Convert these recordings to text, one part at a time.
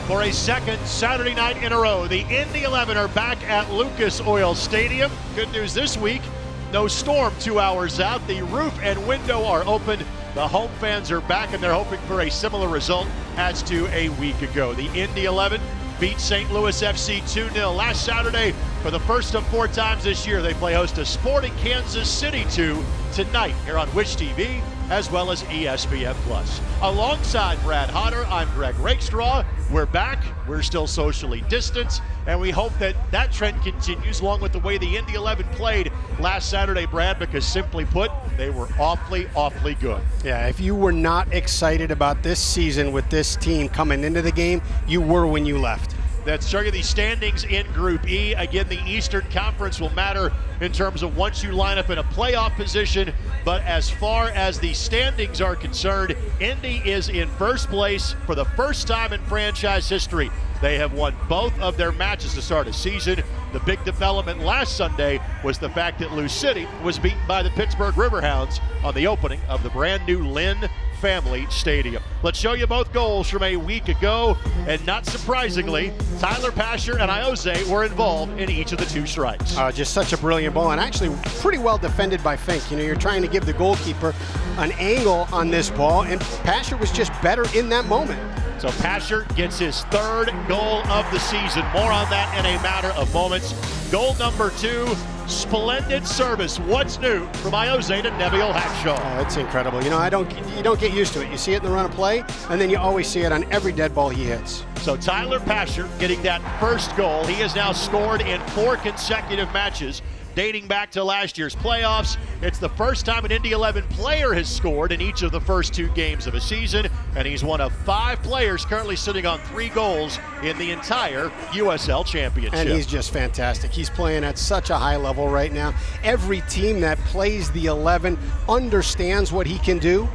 For a second Saturday night in a row, the Indy 11 are back at Lucas Oil Stadium. Good news this week, no storm 2 hours out. The roof and window are open. The home fans are back, and they're hoping for a similar result as to a week ago. The Indy 11 beat St. Louis FC 2-0 last Saturday. For the first of 4 times this year, they play host to Sporting Kansas City 2 tonight here on Wish TV, as well as ESPN+. Alongside Brad Hodder, I'm Greg Rakestraw. We're back. We're still socially distanced, and we hope that that trend continues along with the way the Indy 11 played last Saturday, Brad, because simply put, they were awfully, awfully good. Yeah, if you were not excited about this season with this team coming into the game, you were when you left. Let's show you the standings in Group E. Again, the Eastern Conference will matter in terms of once you line up in a playoff position. But as far as the standings are concerned, Indy is in first place for the first time in franchise history. They have won both of their matches to start a season. The big development last Sunday was the fact that Lou City was beaten by the Pittsburgh Riverhounds on the opening of the brand new Lynn Family Stadium. Let's show you both goals from a week ago, and not surprisingly, Tyler Pasher and Iose were involved in each of the 2 strikes. Just such a brilliant ball, and actually pretty well defended by Fink. You know, you're trying to give the goalkeeper an angle on this ball, and Pasher was just better in that moment. So Pasher gets his 3rd goal of the season. More on that in a matter of moments. Goal number 2, splendid service. What's new from Iose to Neviel Hackshaw? Oh, it's incredible. You know, you don't get used to it. You see it in the run of play, and then you always see it on every dead ball he hits. So Tyler Pasher getting that 1st goal. He has now scored in 4 consecutive matches dating back to last year's playoffs. It's the first time an Indy 11 player has scored in each of the first 2 games of a season, and he's one of 5 players currently sitting on 3 goals in the entire USL Championship. And he's just fantastic. He's playing at such a high level right now. Every team that plays the 11 understands what he can do,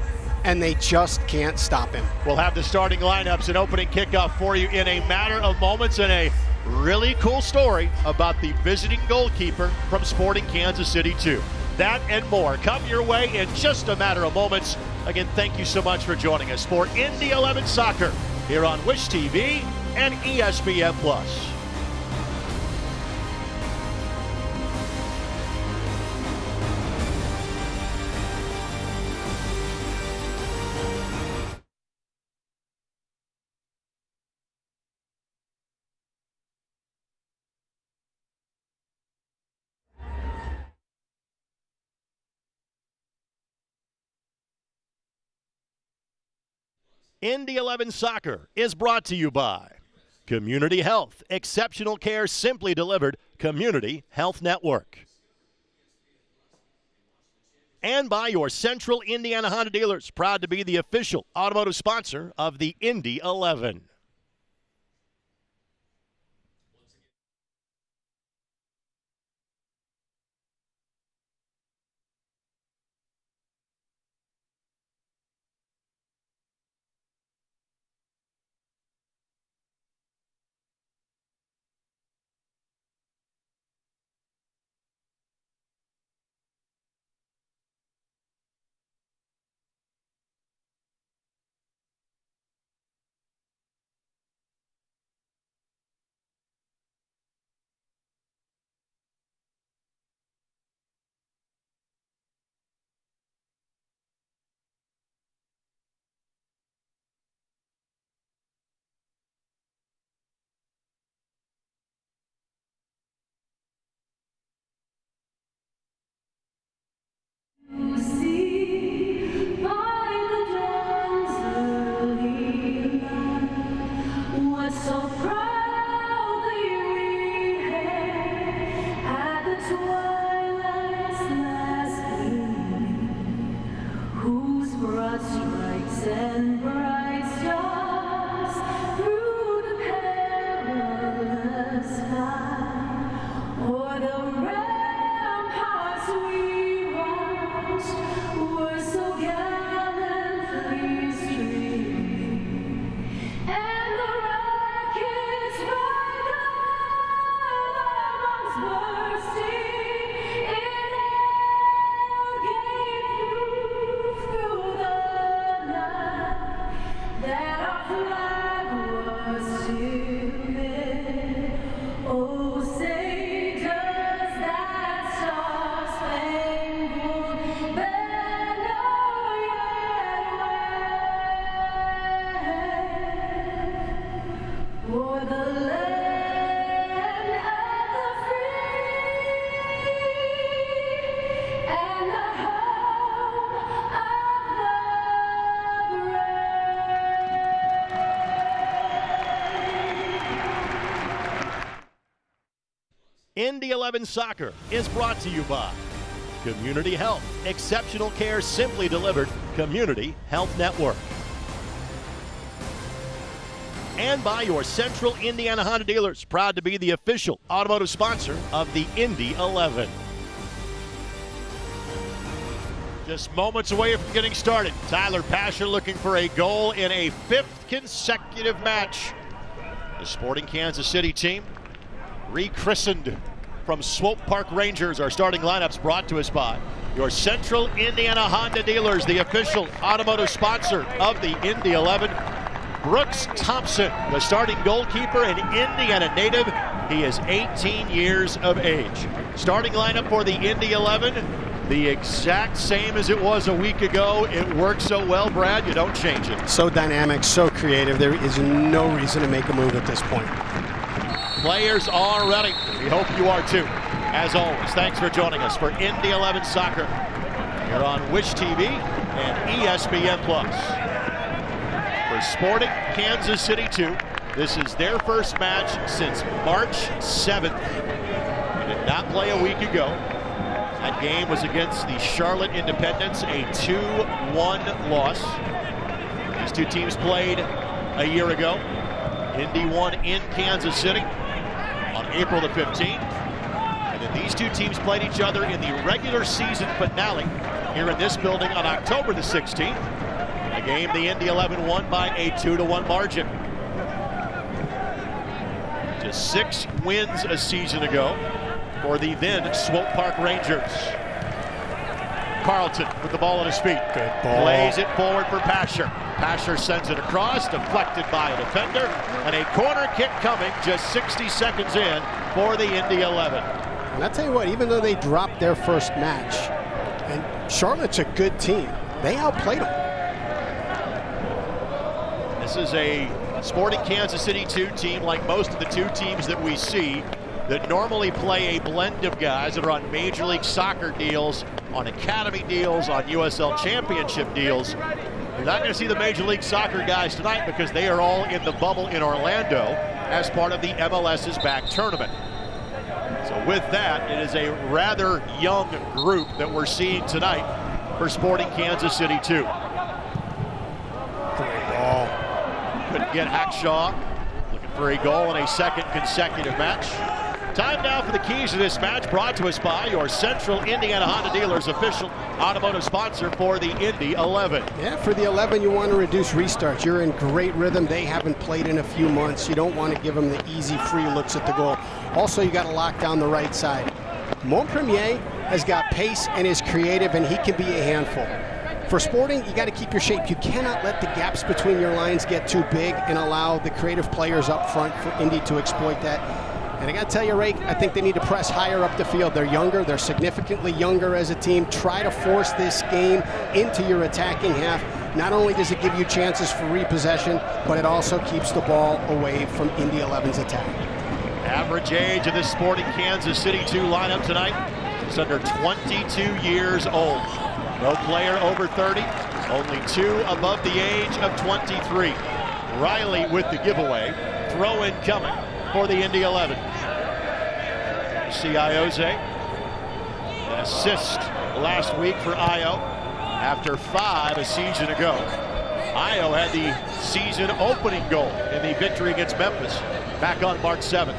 and they just can't stop him. We'll have the starting lineups and opening kickoff for you in a matter of moments, and a really cool story about the visiting goalkeeper from Sporting Kansas City 2. That and more come your way in just a matter of moments. Again, thank you so much for joining us for Indy 11 Soccer here on Wish TV and ESPN+. Indy 11 Soccer is brought to you by Community Health, exceptional care simply delivered. Community Health Network. And by your Central Indiana Honda dealers, proud to be the official automotive sponsor of the Indy 11. Indy 11 Soccer is brought to you by Community Health. Exceptional care simply delivered. Community Health Network. And by your Central Indiana Honda dealers, proud to be the official automotive sponsor of the Indy 11. Just moments away from getting started. Tyler Pasher looking for a goal in a 5th consecutive match. The Sporting Kansas City team, rechristened from Swope Park Rangers. Our starting lineups brought to us by your Central Indiana Honda dealers, the official automotive sponsor of the Indy 11. Brooks Thompson, the starting goalkeeper, an Indiana native. He is 18 years of age. Starting lineup for the Indy 11, the exact same as it was a week ago. It works so well, Brad, you don't change it. So dynamic, so creative. There is no reason to make a move at this point. Players are ready. We hope you are too. As always, thanks for joining us for Indy 11 Soccer here on Wish TV and ESPN+. For Sporting Kansas City 2, this is their first match since March 7th. They did not play a week ago. That game was against the Charlotte Independents, a 2-1 loss. These two teams played a year ago. Indy won in Kansas City on April the 15th. And then these two teams played each other in the regular season finale here in this building on October the 16th. A game the Indy 11 won by a 2-1 margin. Just 6 wins a season ago for the then Swope Park Rangers. Carlton with the ball at his feet. Good ball. Plays it forward for Pasher. Pasher sends it across, deflected by a defender, and a corner kick coming just 60 seconds in for the Indy 11. And I'll tell you what, even though they dropped their first match, and Charlotte's a good team, they outplayed them. This is a Sporting Kansas City 2 team, like most of the 2 teams that we see, that normally play a blend of guys that are on Major League Soccer deals, on academy deals, on USL Championship deals. You're not going to see the Major League Soccer guys tonight because they are all in the bubble in Orlando as part of the MLS's back tournament. So with that, it is a rather young group that we're seeing tonight for Sporting Kansas City 2. Great ball. Couldn't get Hackshaw. Looking for a goal in a 2nd consecutive match. Time now for the keys to this match, brought to us by your Central Indiana Honda dealers, official automotive sponsor for the Indy 11. Yeah, for the 11, you want to reduce restarts. You're in great rhythm. They haven't played in a few months. You don't want to give them the easy, free looks at the goal. Also, you got to lock down the right side. Montpremier has got pace and is creative, and he can be a handful. For Sporting, you got to keep your shape. You cannot let the gaps between your lines get too big and allow the creative players up front for Indy to exploit that. And I got to tell you, Ray, I think they need to press higher up the field. They're younger. They're significantly younger as a team. Try to force this game into your attacking half. Not only does it give you chances for repossession, but it also keeps the ball away from Indy 11's attack. Average age of this Sporting Kansas City 2 lineup tonight is under 22 years old. No player over 30, only 2 above the age of 23. Riley with the giveaway. Throw in coming for the Indy 11. See Ioze, an assist last week for Io after 5 a season ago. Io had the season opening goal in the victory against Memphis back on March 7th.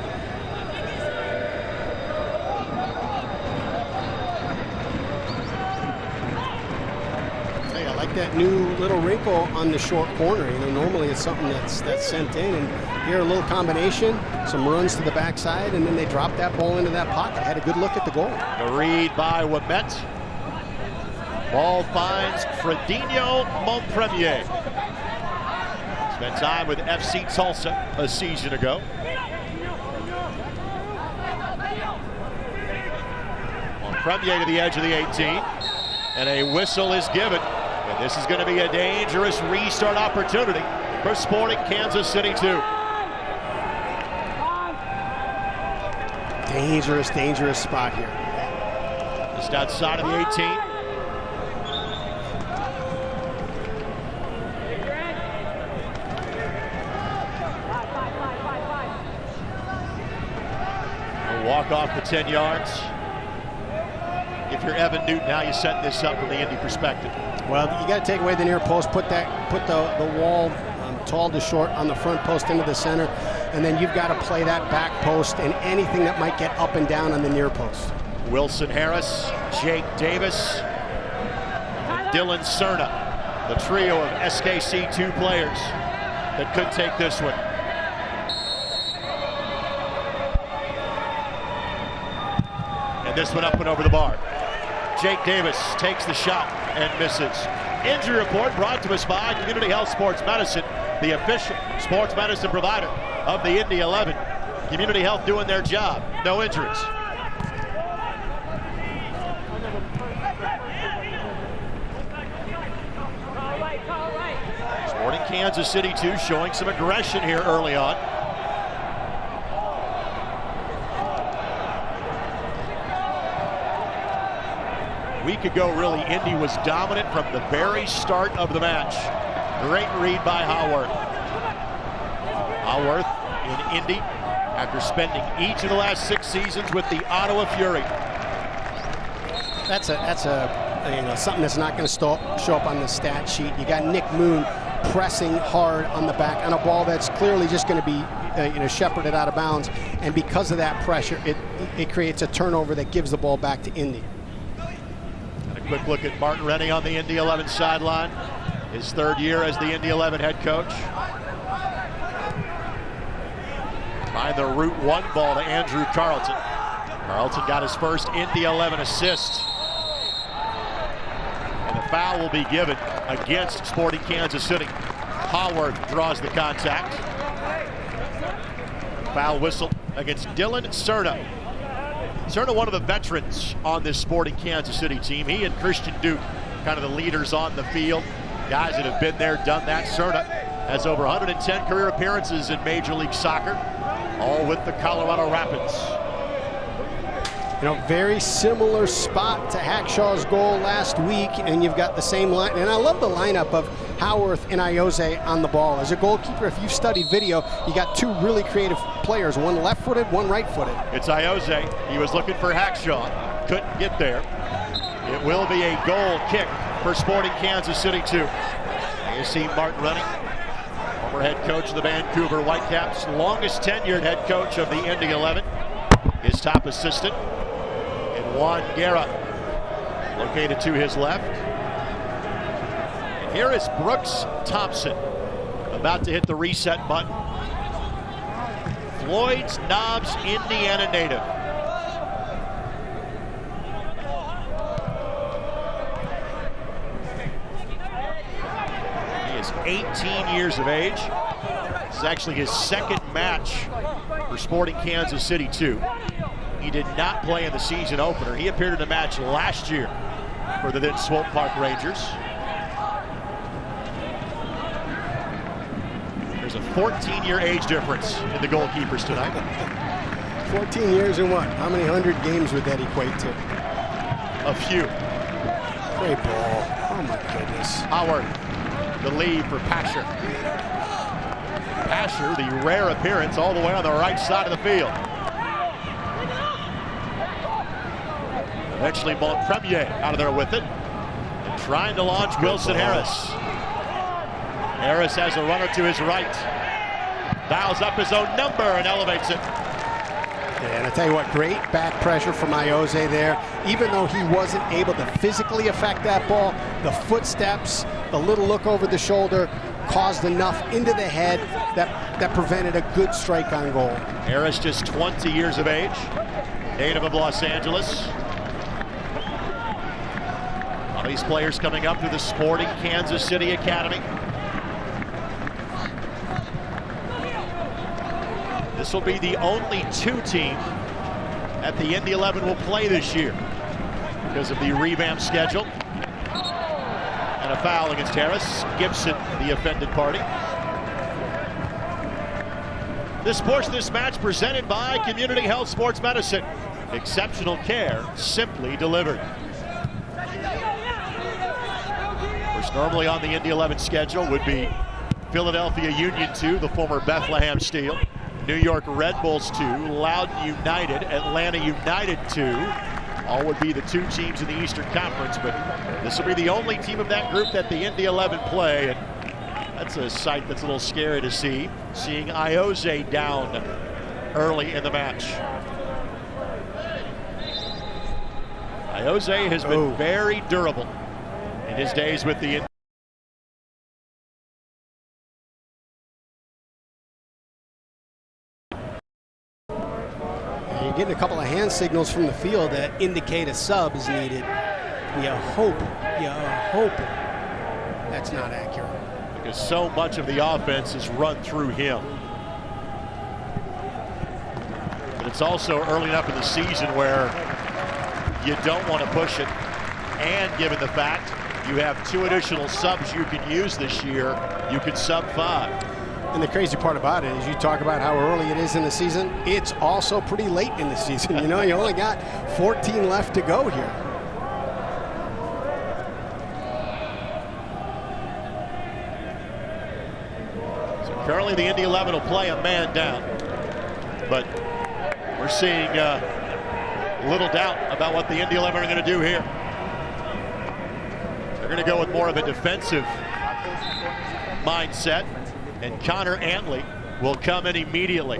Hey, I like that new little wrinkle on the short corner. You know, normally it's something that's sent in, and here a little combination, some runs to the backside, and then they drop that ball into that pocket. Had a good look at the goal. A read by Wamet. Ball finds Fredinho Montpremier. Spent time with FC Tulsa a season ago. Montpremier to the edge of the 18, and a whistle is given. And this is going to be a dangerous restart opportunity for Sporting Kansas City 2. Dangerous spot here. Just outside of the 18. walk off the 10 yards. If you're Evan Newton, how you setting this up from the Indy perspective? Well, you got to take away the near post, put the wall tall to short on the front post into the center, and then you've got to play that back post and anything that might get up and down on the near post. Wilson Harris, Jake Davis, and Dylan Cerna, the trio of SKC2 players that could take this one. And this one up and over the bar. Jake Davis takes the shot and misses. Injury report brought to us by Community Health Sports Medicine, the official sports medicine provider of the Indy 11. Community Health doing their job. No injuries. Sporting Kansas City 2 showing some aggression here early on. A week ago, really, Indy was dominant from the very start of the match. Great read by Haworth. Haworth in Indy after spending each of the last 6 seasons with the Ottawa Fury. That's something that's not going to show up on the stat sheet. You got Nick Moon pressing hard on the back on a ball that's clearly just going to be shepherded out of bounds, and because of that pressure, it creates a turnover that gives the ball back to Indy. Quick look at Martin Rennie on the Indy 11 sideline. His 3rd year as the Indy 11 head coach. Trying the route 1 ball to Andrew Carlton. Carlton got his first Indy 11 assist. And the foul will be given against Sporting Kansas City. Haworth draws the contact. Foul whistle against Dylan Cerna. Cerna, one of the veterans on this Sporting Kansas City team. He and Christian Duke, kind of the leaders on the field. Guys that have been there, done that. Cerna has over 110 career appearances in Major League Soccer, all with the Colorado Rapids. Very similar spot to Hackshaw's goal last week, and you've got the same line. And I love the lineup of Haworth and Ayoze on the ball. As a goalkeeper, if you've studied video, you got 2 really creative players, one left-footed, one right-footed. It's Ayoze. He was looking for Hackshaw. Couldn't get there. It will be a goal kick for Sporting Kansas City 2. You see Martin Rennie, former head coach of the Vancouver Whitecaps, longest tenured head coach of the Indy 11. His top assistant, and Juan Guerra, located to his left. And here is Brooks Thompson, about to hit the reset button. Floyd's Knobs, Indiana native. He is 18 years of age. This is actually his 2nd match for Sporting Kansas City 2. He did not play in the season opener. He appeared in the match last year for the then Swope Park Rangers. There's a 14-year age difference in the goalkeepers tonight. 14 years and what? How many 100 games would that equate to? A few. Great ball. Oh my goodness. Howard, the lead for Pasher. Pasher, the rare appearance all the way on the right side of the field. Eventually Montpremier out of there with it. And trying to launch Wilson Harris. Harris has a runner to his right. Dials up his own number and elevates it. Yeah, and I tell you what, great back pressure from Ayoze there. Even though he wasn't able to physically affect that ball, the footsteps, the little look over the shoulder caused enough into the head that prevented a good strike on goal. Harris just 20 years of age, native of Los Angeles. All these players coming up through the Sporting Kansas City Academy. This will be the only 2 team that the Indy 11 will play this year because of the revamped schedule. And a foul against Harris. Gibson, the offended party. This portion of this match presented by Community Health Sports Medicine. Exceptional care, simply delivered. Of course, normally on the Indy 11 schedule would be Philadelphia Union 2, the former Bethlehem Steel. New York Red Bulls 2, Loudoun United, Atlanta United 2. All would be the 2 teams in the Eastern Conference, but this will be the only team of that group that the Indy 11 play. And that's a sight that's a little scary to see, seeing Iose down early in the match. Iose has been very durable in his days with the Indy. You're getting a couple of hand signals from the field that indicate a sub is needed. You hope that's not accurate. Because so much of the offense is run through him. But it's also early enough in the season where you don't want to push it. And given the fact you have 2 additional subs you can use this year, you can sub 5. And the crazy part about it is you talk about how early it is in the season. It's also pretty late in the season. You know, you only got 14 left to go here. So currently the Indy 11 will play a man down. But we're seeing little doubt about what the Indy 11 are going to do here. They're going to go with more of a defensive mindset. And Connor Antley will come in immediately.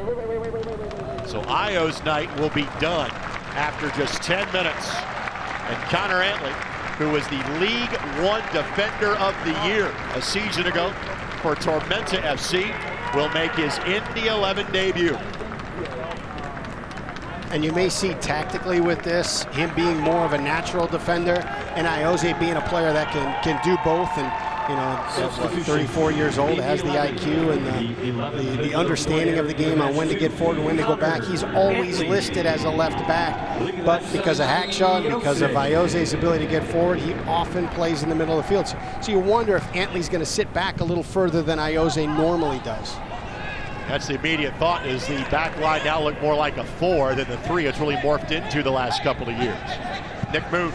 So Io's night will be done after just 10 minutes. And Connor Antley, who was the League One Defender of the Year a season ago for Tormenta FC, will make his Indy 11 debut. And you may see tactically with this, him being more of a natural defender and Iose being a player that can do both. And you know, 34 years old, has the IQ and the understanding of the game on when to get forward and when to go back. He's always listed as a left back, but because of Hackshaw and because of Iose's ability to get forward, he often plays in the middle of the field. So you wonder if Antley's going to sit back a little further than Iose normally does. That's the immediate thought, is the back line now look more like a 4 than the 3 it's really morphed into the last couple of years. Nick Moon.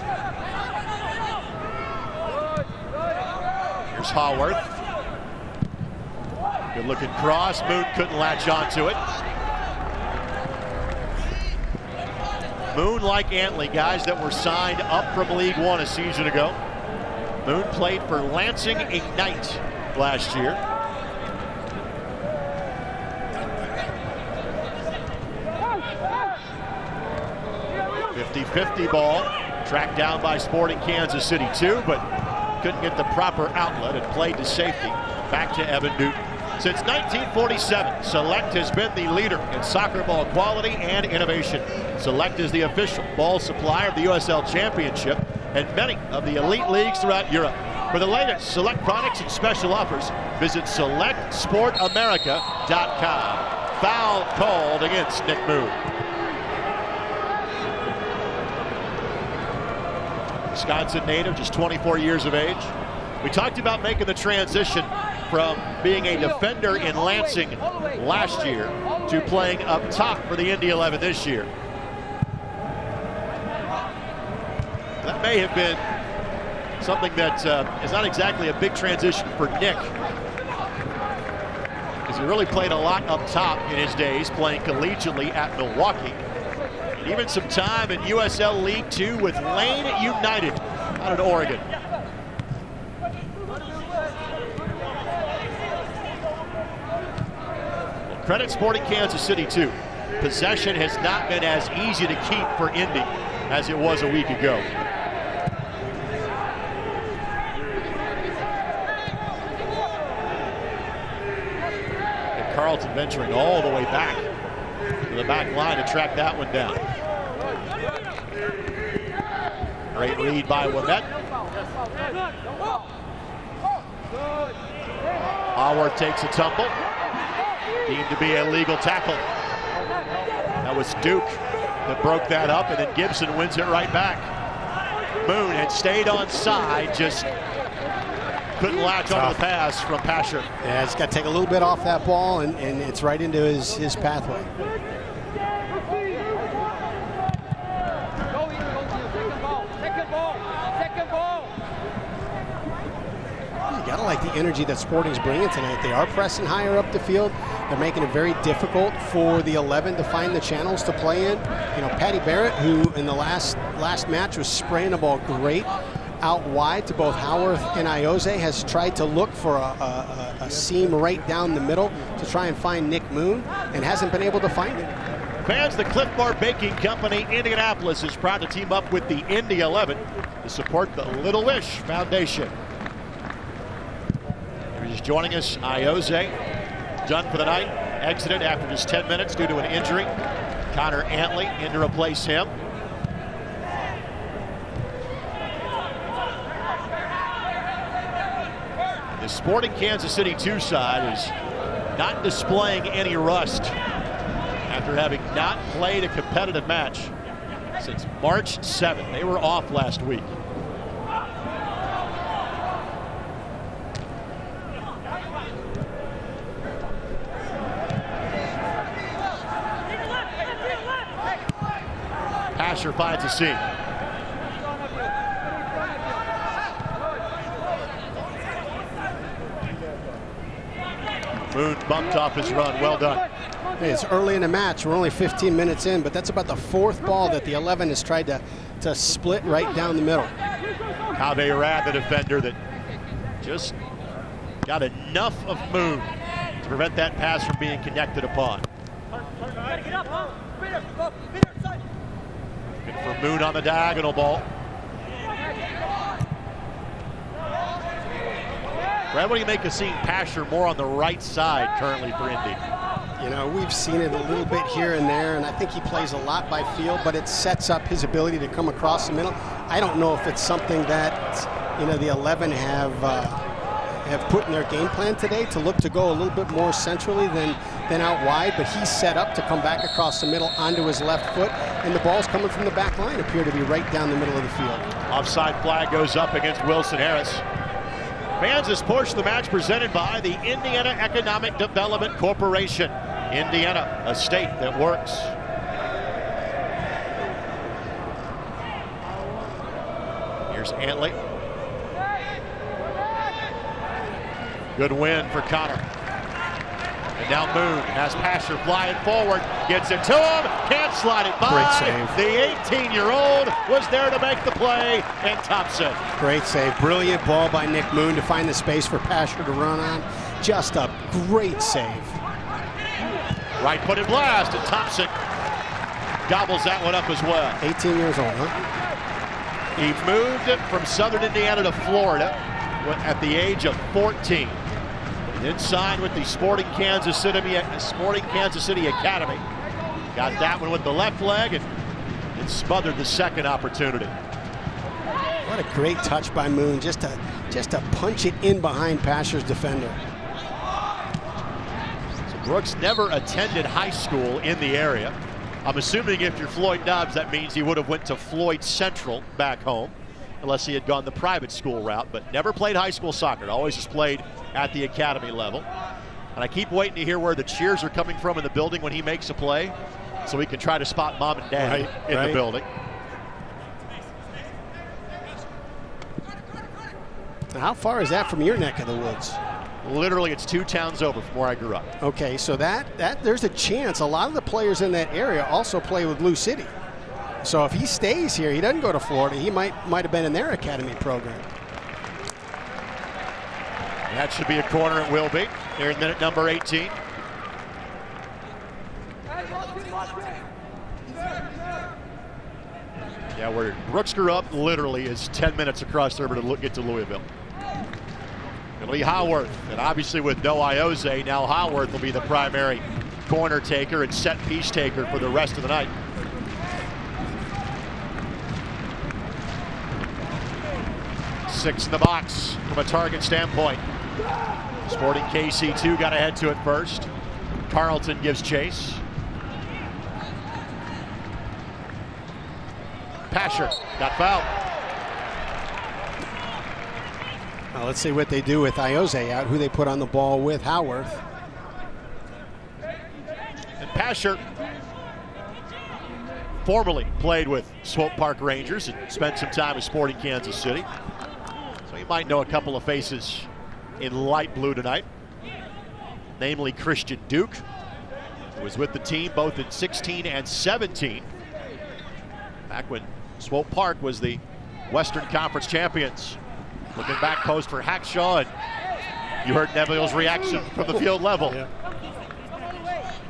Here's Haworth. Good looking cross. Moon couldn't latch onto it. Moon, like Antley, guys that were signed up from League One a season ago. Moon played for Lansing Ignite last year. .50 ball, tracked down by Sporting Kansas City 2, but couldn't get the proper outlet and played to safety. Back to Evan Newton. Since 1947, Select has been the leader in soccer ball quality and innovation. Select is the official ball supplier of the USL Championship and many of the elite leagues throughout Europe. For the latest Select products and special offers, visit SelectSportAmerica.com. Foul called against Nick Moon. Wisconsin native, just 24 years of age. We talked about making the transition from being a defender in Lansing last year to playing up top for the Indy 11 this year. That may have been something that is not exactly a big transition for Nick, because he really played a lot up top in his days, playing collegiately at Milwaukee. Even some time in USL League 2 with Lane United out of Oregon. Well, credit Sporting Kansas City too. Possession has not been as easy to keep for Indy as it was a week ago. And Carlton venturing all the way back to the back line to track that one down. Great read by Wemette. Haworth takes a tumble. Deemed to be a legal tackle. That was Duke that broke that up, and then Gibson wins it right back. Moon had stayed on side, just couldn't latch onto the pass from Pasher. Yeah, he's got to take a little bit off that ball, and it's right into his pathway. You gotta like the energy that Sporting's bringing tonight. They are pressing higher up the field. They're making it very difficult for the 11 to find the channels to play in. You know, Patty Barrett, who in the last match was spraying the ball great out wide to both Howarth and Ioze, has tried to look for a seam right down the middle to try and find Nick Moon and hasn't been able to find it. Fans, the Cliff Bar Baking Company, Indianapolis, is proud to team up with the Indy 11 to support the Little Wish Foundation. He's joining us, Ioze, done for the night, exited after just 10 minutes due to an injury. Connor Antley in to replace him. The Sporting Kansas City 2 side is not displaying any rust after having not played a competitive match since March 7th. They were off last week. Asher finds a seam. Moon bumped off his run. Well done. Hey, it's early in the match. We're only 15 minutes in, but that's about the 4th ball that the 11 has tried to split right down the middle. Kaveh Rad, the defender that just got enough of Moon to prevent that pass from being connected upon. Looking for Moon on the diagonal ball. Brad, what do you make of seeing Pasher more on the right side currently for Indy? You know, we've seen it a little bit here and there, and I think he plays a lot by feel, but it sets up his ability to come across the middle. I don't know if it's something that, you know, the 11 have put in their game plan today to look to go a little bit more centrally than out wide, but he's set up to come back across the middle onto his left foot, and the balls coming from the back line appear to be right down the middle of the field. Offside flag goes up against Wilson Harris. Fans, this portion of the match presented by the Indiana Economic Development Corporation. Indiana, a state that works. Here's Antley. Good win for Connor. And now Moon has Pasher flying forward, gets it to him, can't slide it by. Great save. The 18-year-old was there to make the play, and Thompson. Great save. Brilliant ball by Nick Moon to find the space for Pasher to run on. Just a great save. Right-footed blast, and Thompson gobbles that one up as well. 18 years old, huh? He moved from Southern Indiana to Florida at the age of 14. Then signed with the Sporting Kansas City Academy. Got that one with the left leg and smothered the second opportunity. What a great touch by Moon, just to punch it in behind Pasher's defender. So Brooks never attended high school in the area. I'm assuming if you're Floyd Dobbs, that means he would have went to Floyd Central back home, unless he had gone the private school route, but never played high school soccer. Always just played at the academy level. And I keep waiting to hear where the cheers are coming from in the building when he makes a play, so we can try to spot mom and dad in the building. Now, how far is that from your neck of the woods? Literally, it's 2 towns over from where I grew up. Okay, so that there's a chance a lot of the players in that area also play with Lou City. So if he stays here, he doesn't go to Florida, he might have been in their academy program. That should be a corner, it will be. Here in minute number 18. Yeah, where Brooks grew up literally is 10 minutes across the river to get to Louisville. It'll be Howarth, and obviously with no Ioze, now Howarth will be the primary corner taker and set piece taker for the rest of the night. Six in the box from a target standpoint. Sporting KC2 got ahead to it first. Carlton gives chase. Pasher got fouled. Well, let's see what they do with Ioze out, who they put on the ball with Howarth. And Pasher formerly played with Swope Park Rangers and spent some time with Sporting Kansas City. So you might know a couple of faces in light blue tonight. namely Christian Duke, who was with the team both in 16 and 17, back when Swope Park was the Western Conference champions. Looking back post for Hackshaw, and you heard Neville's reaction from the field level. Yeah.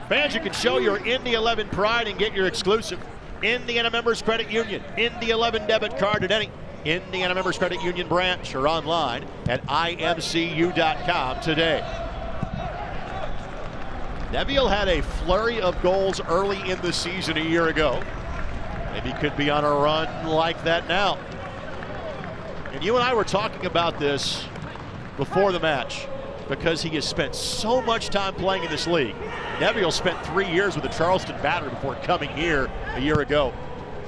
Fans, you can show your Indy 11 pride and get your exclusive Indiana Members Credit Union Indy 11 debit card at any Indiana Members Credit Union branch or online at imcu.com today. Neville had a flurry of goals early in the season a year ago. Maybe could be on a run like that now. And you and I were talking about this before the match because he has spent so much time playing in this league. Neville spent 3 years with the Charleston Battery before coming here a year ago.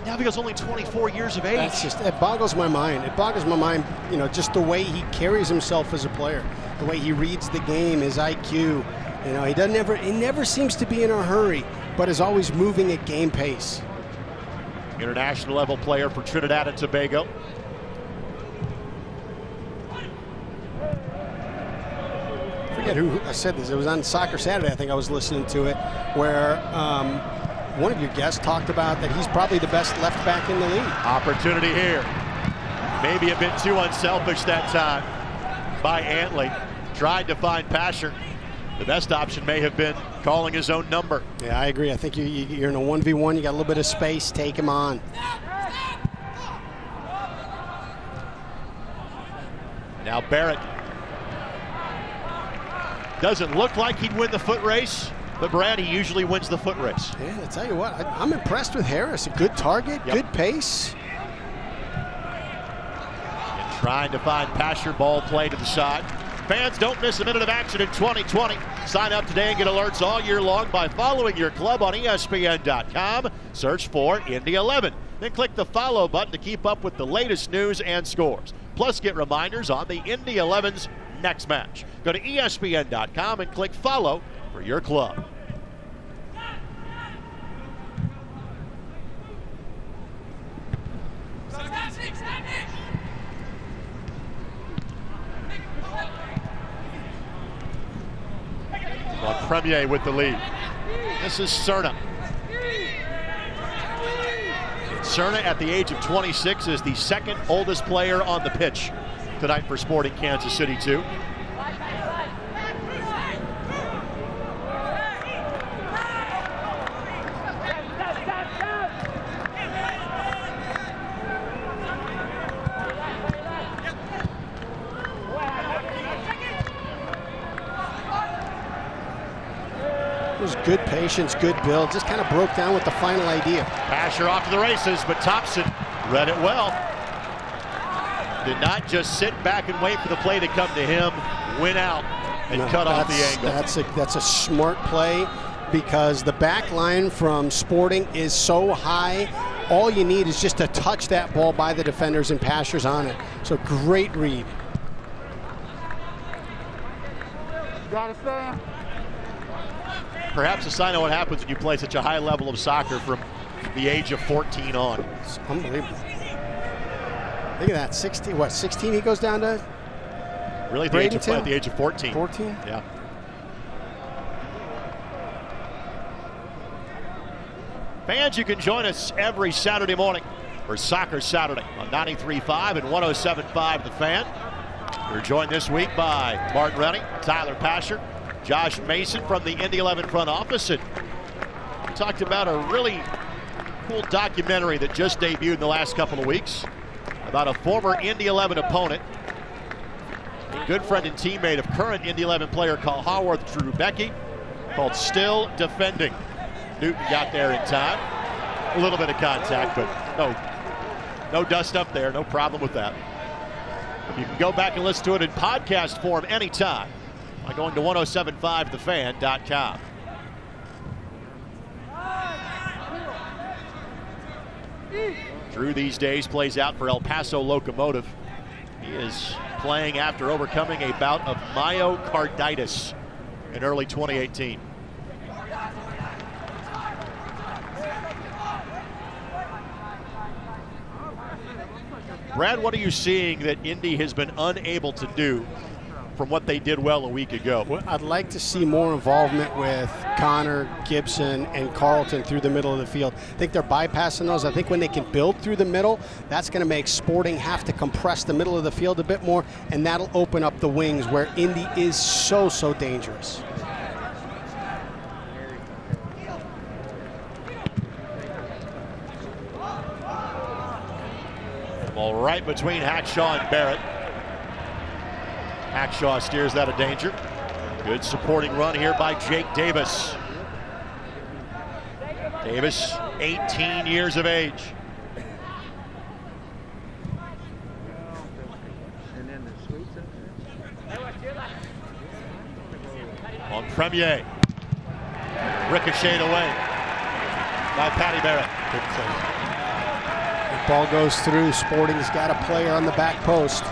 Neville's only 24 years of age. It boggles my mind. It boggles my mind, you know, just the way he carries himself as a player, the way he reads the game, his IQ. You know, he never seems to be in a hurry, but is always moving at game pace. International level player for Trinidad and Tobago. I forget who I said this. It was on Soccer Saturday, I think I was listening to it, where one of your guests talked about that he's probably the best left back in the league. Opportunity here. Maybe a bit too unselfish that time by Antley. Tried to find Pasher. The best option may have been calling his own number. Yeah, I agree. I think you're in a 1v1. You got a little bit of space. Take him on. Now Barrett. Doesn't look like he'd win the foot race, but Brad, he usually wins the foot race. Yeah, I tell you what, I'm impressed with Harris. A good target, Yep. good pace. And trying to find Pasher, ball play to the side. Fans, don't miss a minute of action in 2020. Sign up today and get alerts all year long by following your club on ESPN.com. Search for Indy 11. Then click the follow button to keep up with the latest news and scores. Plus, get reminders on the Indy 11's next match. Go to ESPN.com and click follow for your club. Premier with the lead. This is Cerna. Cerna, at the age of 26, is the second oldest player on the pitch tonight for Sporting Kansas City 2. It was good patience, good build. Just kind of broke down with the final idea. Pasher off to the races, but Thompson read it well. Did not just sit back and wait for the play to come to him, went out and cut off the angle. That's a smart play because the back line from Sporting is so high. All you need is just to touch that ball by the defenders and Pasher's on it. So great read. Got it, Sam. Perhaps a sign of what happens when you play such a high level of soccer from the age of 14 on. It's unbelievable. Look at that, 16 he goes down to? Really, at the age of 14. 14? Yeah. Fans, you can join us every Saturday morning for Soccer Saturday on 93.5 and 107.5 The Fan. We're joined this week by Martin Rennie, Tyler Pasher, Josh Mason from the Indy 11 front office. And we talked about a really cool documentary that just debuted in the last couple of weeks about a former Indy 11 opponent, a good friend and teammate of current Indy 11 player Carl Haworth, Drew Becky, called Still Defending. Newton got there in time. A little bit of contact, but no dust up there, no problem with that. You can go back and listen to it in podcast form anytime by going to 1075thefan.com. Drew these days plays out for El Paso Locomotive. He is playing after overcoming a bout of myocarditis in early 2018. Brad, what are you seeing that Indy has been unable to do from what they did well a week ago. Well, I'd like to see more involvement with Connor, Gibson, and Carlton through the middle of the field. I think they're bypassing those. I think when they can build through the middle, that's going to make Sporting have to compress the middle of the field a bit more, and that'll open up the wings where Indy is so dangerous. All right between Hackshaw and Barrett. Hackshaw steers out of danger. Good supporting run here by Jake Davis. Davis, 18 years of age. On Premier. Ricocheted away by Patty Barrett. Good play. The ball goes through. Sporting's got a player on the back post.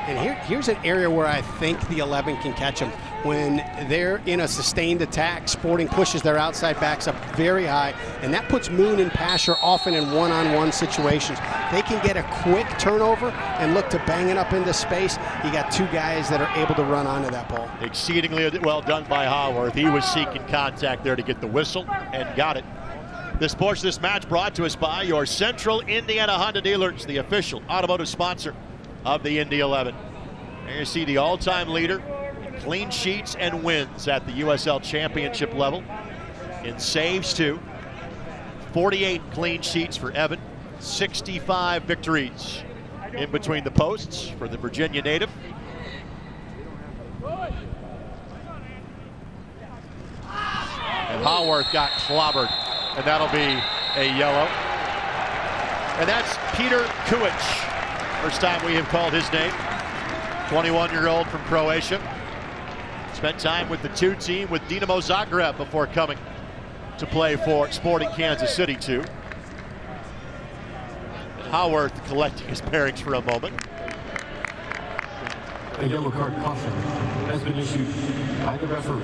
And here's an area where I think the 11 can catch them. When they're in a sustained attack, Sporting pushes their outside backs up very high, and that puts Moon and Pasher often in one-on-one situations. They can get a quick turnover and look to bang it up into space. You got two guys that are able to run onto that ball. Exceedingly well done by Haworth. He was seeking contact there to get the whistle and got it. This portion of this match brought to us by your Central Indiana Honda dealers, the official automotive sponsor of the Indy 11. There you see the all-time leader in clean sheets and wins at the USL Championship level. In saves too. 48 clean sheets for Evan, 65 victories in between the posts for the Virginia native. And Haworth got clobbered, and that'll be a yellow. And that's Peter Kuic. First time we have called his name. 21-year-old from Croatia. Spent time with the 2 team with Dinamo Zagreb before coming to play for Sporting Kansas City 2. Haworth collecting his bearings for a moment. A yellow card caution has been issued by the referee.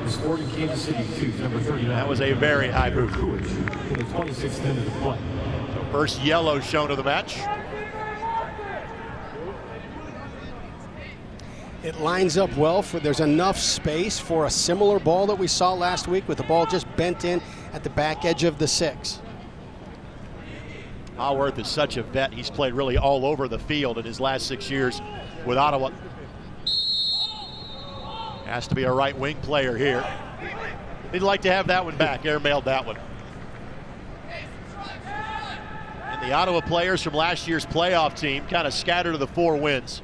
The Sporting Kansas City 2, number 39. That was a very high move. In the 26th minute of play. So first yellow shown of the match. It lines up well. There's enough space for a similar ball that we saw last week with the ball just bent in at the back edge of the 6. Haworth is such a vet. He's played really all over the field in his last 6 years with Ottawa. Has to be a right wing player here. He'd like to have that one back. Airmailed that one. And the Ottawa players from last year's playoff team kind of scattered to the 4 wins.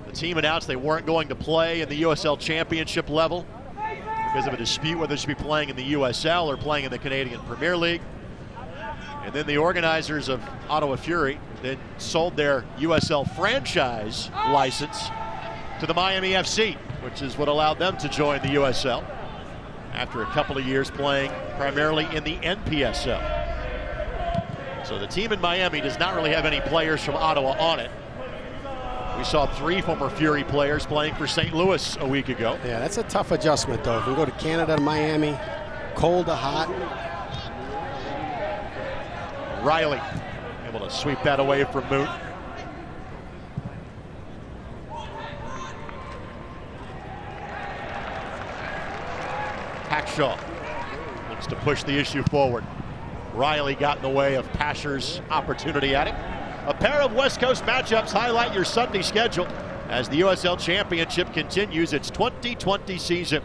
The team announced they weren't going to play in the USL Championship level because of a dispute whether they should be playing in the USL or playing in the Canadian Premier League. And then the organizers of Ottawa Fury then sold their USL franchise license to the Miami FC, which is what allowed them to join the USL after a couple of years playing primarily in the NPSL. So the team in Miami does not really have any players from Ottawa on it. We saw 3 former Fury players playing for St. Louis a week ago. Yeah, that's a tough adjustment, though. If we go to Canada to Miami, cold to hot. Riley able to sweep that away from Moon. Hackshaw looks to push the issue forward. Riley got in the way of Pasher's opportunity at it. A pair of West Coast matchups highlight your Sunday schedule as the USL Championship continues its 2020 season.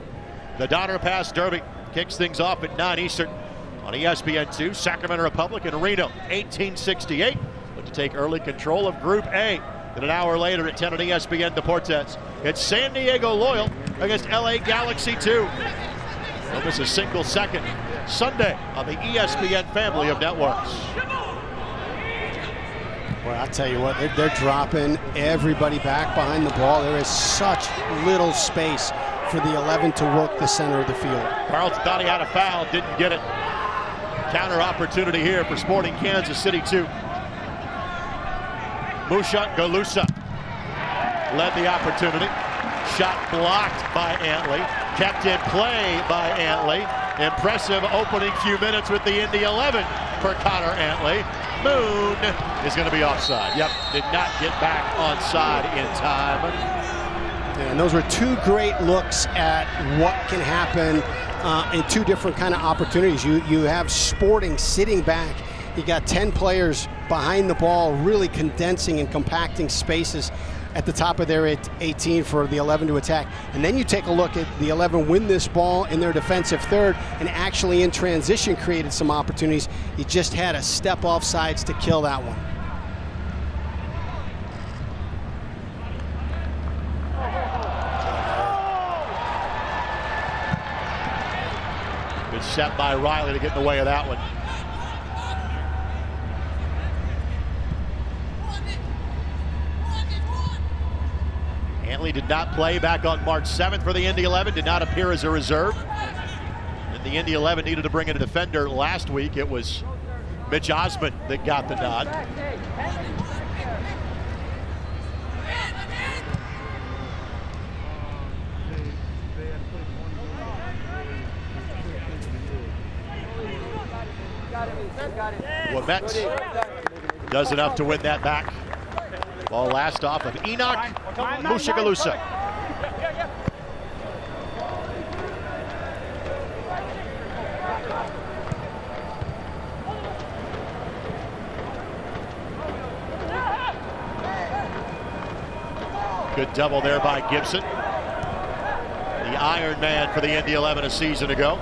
The Donner Pass Derby kicks things off at 9 Eastern on ESPN2. Sacramento Republic and Reno, 1868. Look to take early control of Group A. Then an hour later at 10 on ESPN Deportes, it's San Diego Loyal against LA Galaxy 2. Don't miss a single second. Sunday on the ESPN family of networks. Well, I'll tell you what, they're dropping everybody back behind the ball. There is such little space for the 11 to work the center of the field. Carlton thought he had a foul, didn't get it. Counter opportunity here for Sporting Kansas City 2. Mushat Galusa led the opportunity. Shot blocked by Antley. Kept in play by Antley. Impressive opening few minutes with the Indy 11 for Connor Antley. Moon is going to be offside. Yep, did not get back onside in time. And those were two great looks at what can happen in two different kind of opportunities. You have Sporting sitting back. You got 10 players behind the ball, really condensing and compacting spaces at the top of their 18 for the 11 to attack. And then you take a look at the 11 win this ball in their defensive third and actually in transition created some opportunities. You just had a step off sides to kill that one. Good set by Riley to get in the way of that one. Antley did not play back on March 7th for the Indy 11, did not appear as a reserve. And the Indy 11 needed to bring in a defender last week. It was Mitch Osmond that got the nod. Wemett does enough to win that back. Ball last off of Enoch Mushagalusa. Good double there by Gibson. The Iron Man for the Indy 11 a season ago.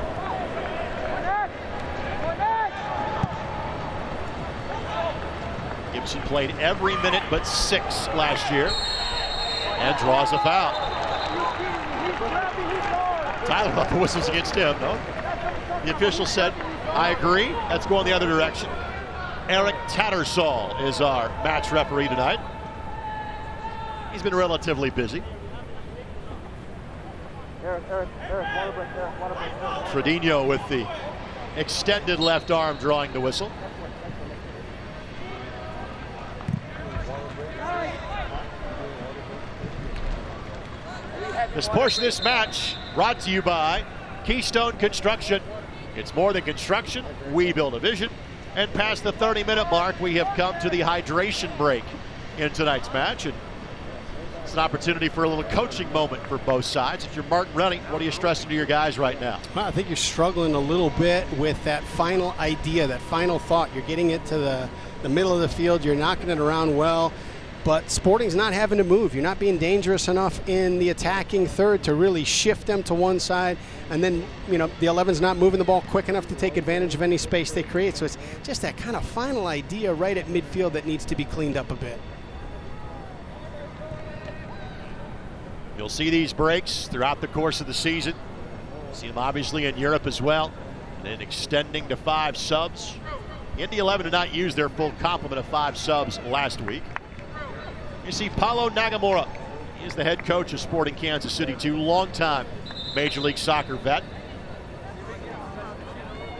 Gibson played every minute but 6 last year and draws a foul. Tyler thought the whistle's against him, though. The official said, I agree. That's going the other direction. Eric Tattersall is our match referee tonight. He's been relatively busy. Fredinho with the extended left arm drawing the whistle. This portion of this match brought to you by Keystone Construction. It's more than construction. We build a vision. And past the 30-minute mark, we have come to the hydration break in tonight's match. And it's an opportunity for a little coaching moment for both sides. If you're Martin Rennie, what are you stressing to your guys right now? Well, I think you're struggling a little bit with that final idea, that final thought. You're getting it to the middle of the field. You're knocking it around well. But Sporting's not having to move. You're not being dangerous enough in the attacking third to really shift them to one side. And then, the 11's not moving the ball quick enough to take advantage of any space they create. So it's just that kind of final idea right at midfield that needs to be cleaned up a bit. You'll see these breaks throughout the course of the season. See them obviously in Europe as well. And then extending to 5 subs. Indy 11 did not use their full complement of 5 subs last week. You see Paulo Nagamura. He is the head coach of Sporting Kansas City, too. Long-time Major League Soccer vet.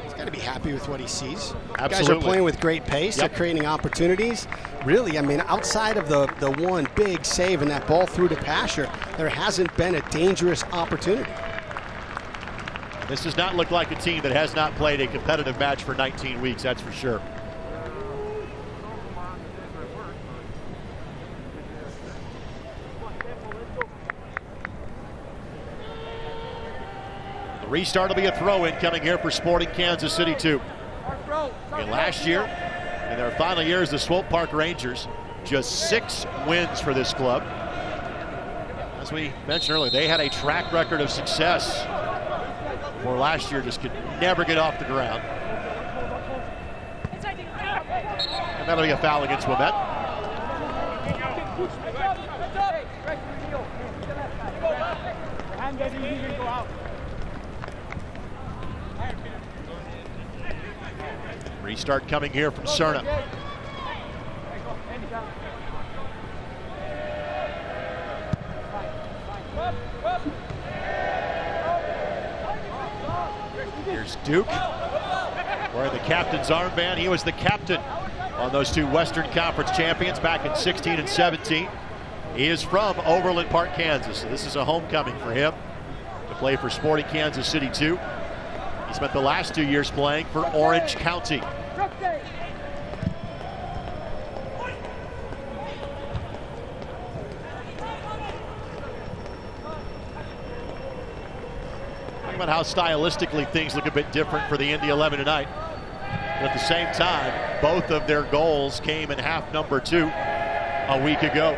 He's got to be happy with what he sees. Absolutely. Guys are playing with great pace. Yep. They're creating opportunities. Really, outside of the one big save and that ball through to Pasher, there hasn't been a dangerous opportunity. This does not look like a team that has not played a competitive match for 19 weeks, that's for sure. Restart will be a throw-in coming here for Sporting Kansas City 2. And last year, in their final year as the Swope Park Rangers, just 6 wins for this club. As we mentioned earlier, they had a track record of success before last year just could never get off the ground. And that'll be a foul against Wemett. Restart coming here from Cerna. Here's Duke wearing the captain's armband. He was the captain on those 2 Western Conference champions back in 16 and 17. He is from Overland Park, Kansas. So this is a homecoming for him to play for Sporting Kansas City 2. He spent the last 2 years playing for Orange County. Think about how stylistically things look a bit different for the Indy 11 tonight. But at the same time, both of their goals came in half number 2 a week ago.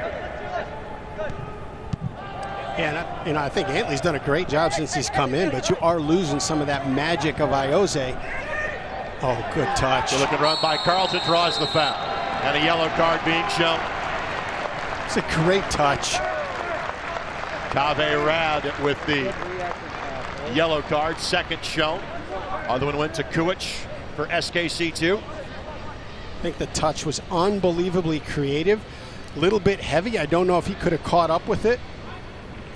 Yeah, and I think Antley's done a great job since he's come in, but you are losing some of that magic of Iose. Oh, good touch. Good looking run by Carlton, draws the foul. And a yellow card being shown. It's a great touch. Kave Rad with the yellow card, second shown. Other one went to Kuwich for SKC2. I think the touch was unbelievably creative. A little bit heavy. I don't know if he could have caught up with it,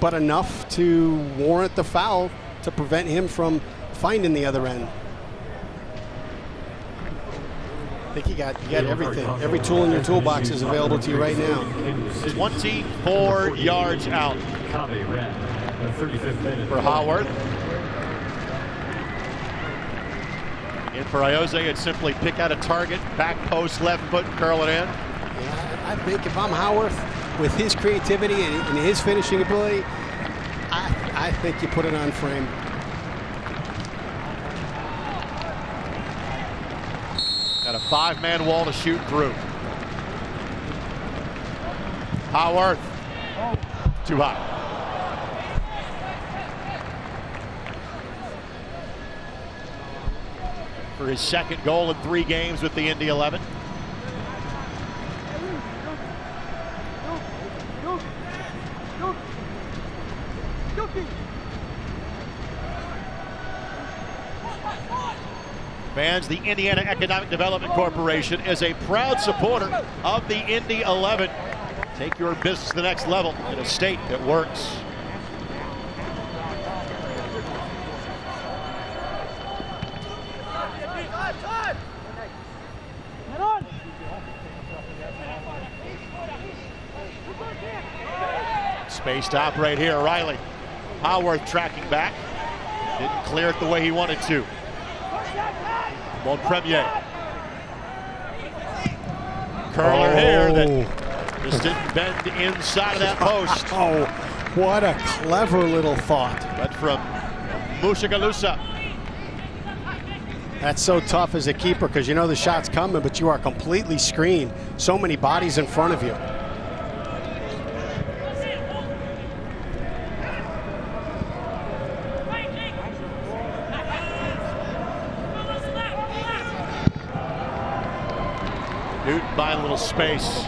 but enough to warrant the foul to prevent him from finding the other end. I think you got everything. Every tool in your toolbox is available to you right now. 24 yards out for Haworth. And for Iose, it's simply pick out a target, back post, left foot, curl it in. Yeah, I think if I'm Haworth, with his creativity and his finishing ability, I think you put it on frame. Got a 5-man wall to shoot through. Haworth, too high. For his second goal in 3 games with the Indy 11. Fans, the Indiana Economic Development Corporation is a proud supporter of the Indy 11. Take your business to the next level in a state that works. Space to operate here, Riley. Haworth tracking back. Didn't clear it the way he wanted to. Montpremier. Curler here that just didn't bend inside of that post. Oh, what a clever little thought. But from Mushagalusa. That's so tough as a keeper because you know the shot's coming, but you are completely screened. So many bodies in front of you. Newton buying a little space.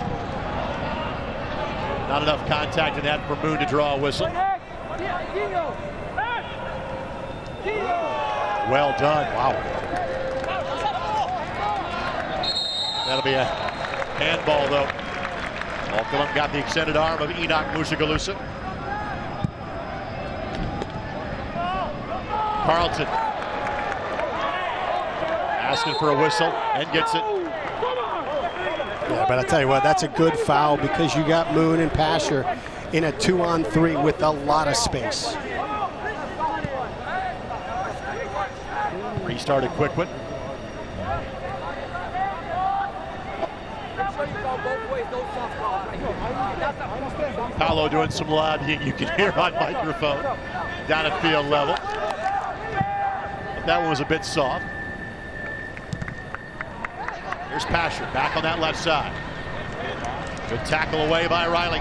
Not enough contact in that for Moon to draw a whistle. Well done. Wow. That'll be a handball, though. Malcolm got the extended arm of Enoch Mushagalusa. Carlton asking for a whistle and gets it. Yeah, but I'll tell you what, that's a good foul because you got Moon and Pasher in a 2-on-3 with a lot of space. Restarted quick one. Paolo doing some lobbying you can hear on microphone down at field level. But that one was a bit soft. Here's Pasher back on that left side. Good tackle away by Riley.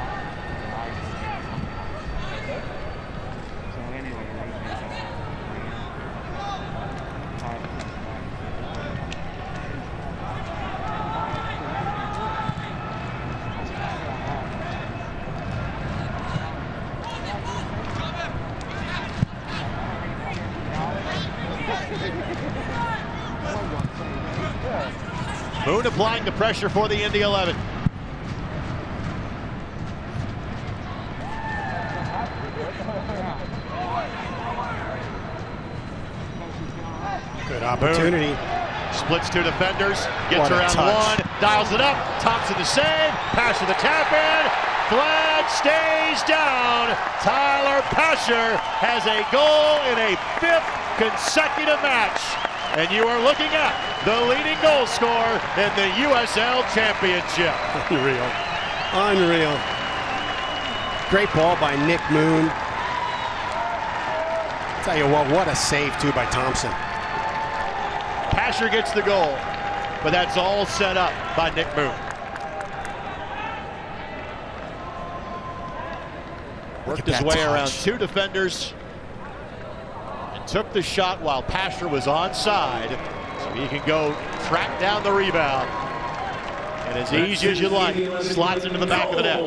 Moon applying the pressure for the Indy 11. Good opportunity. Moon splits 2 defenders, gets What a around touch. 1, dials it up, Thompson the save, pass to the tap in, flag stays down. Tyler Pasher has a goal in a 5th consecutive match. And you are looking at the leading goal scorer in the USL Championship. Unreal. Unreal. Great ball by Nick Moon. Tell you what a save, too, by Thompson. Pasher gets the goal, but that's all set up by Nick Moon. Worked his way around two defenders and took the shot while Pasher was onside, so he can go track down the rebound. And as easy as you like, slots into the back of the net.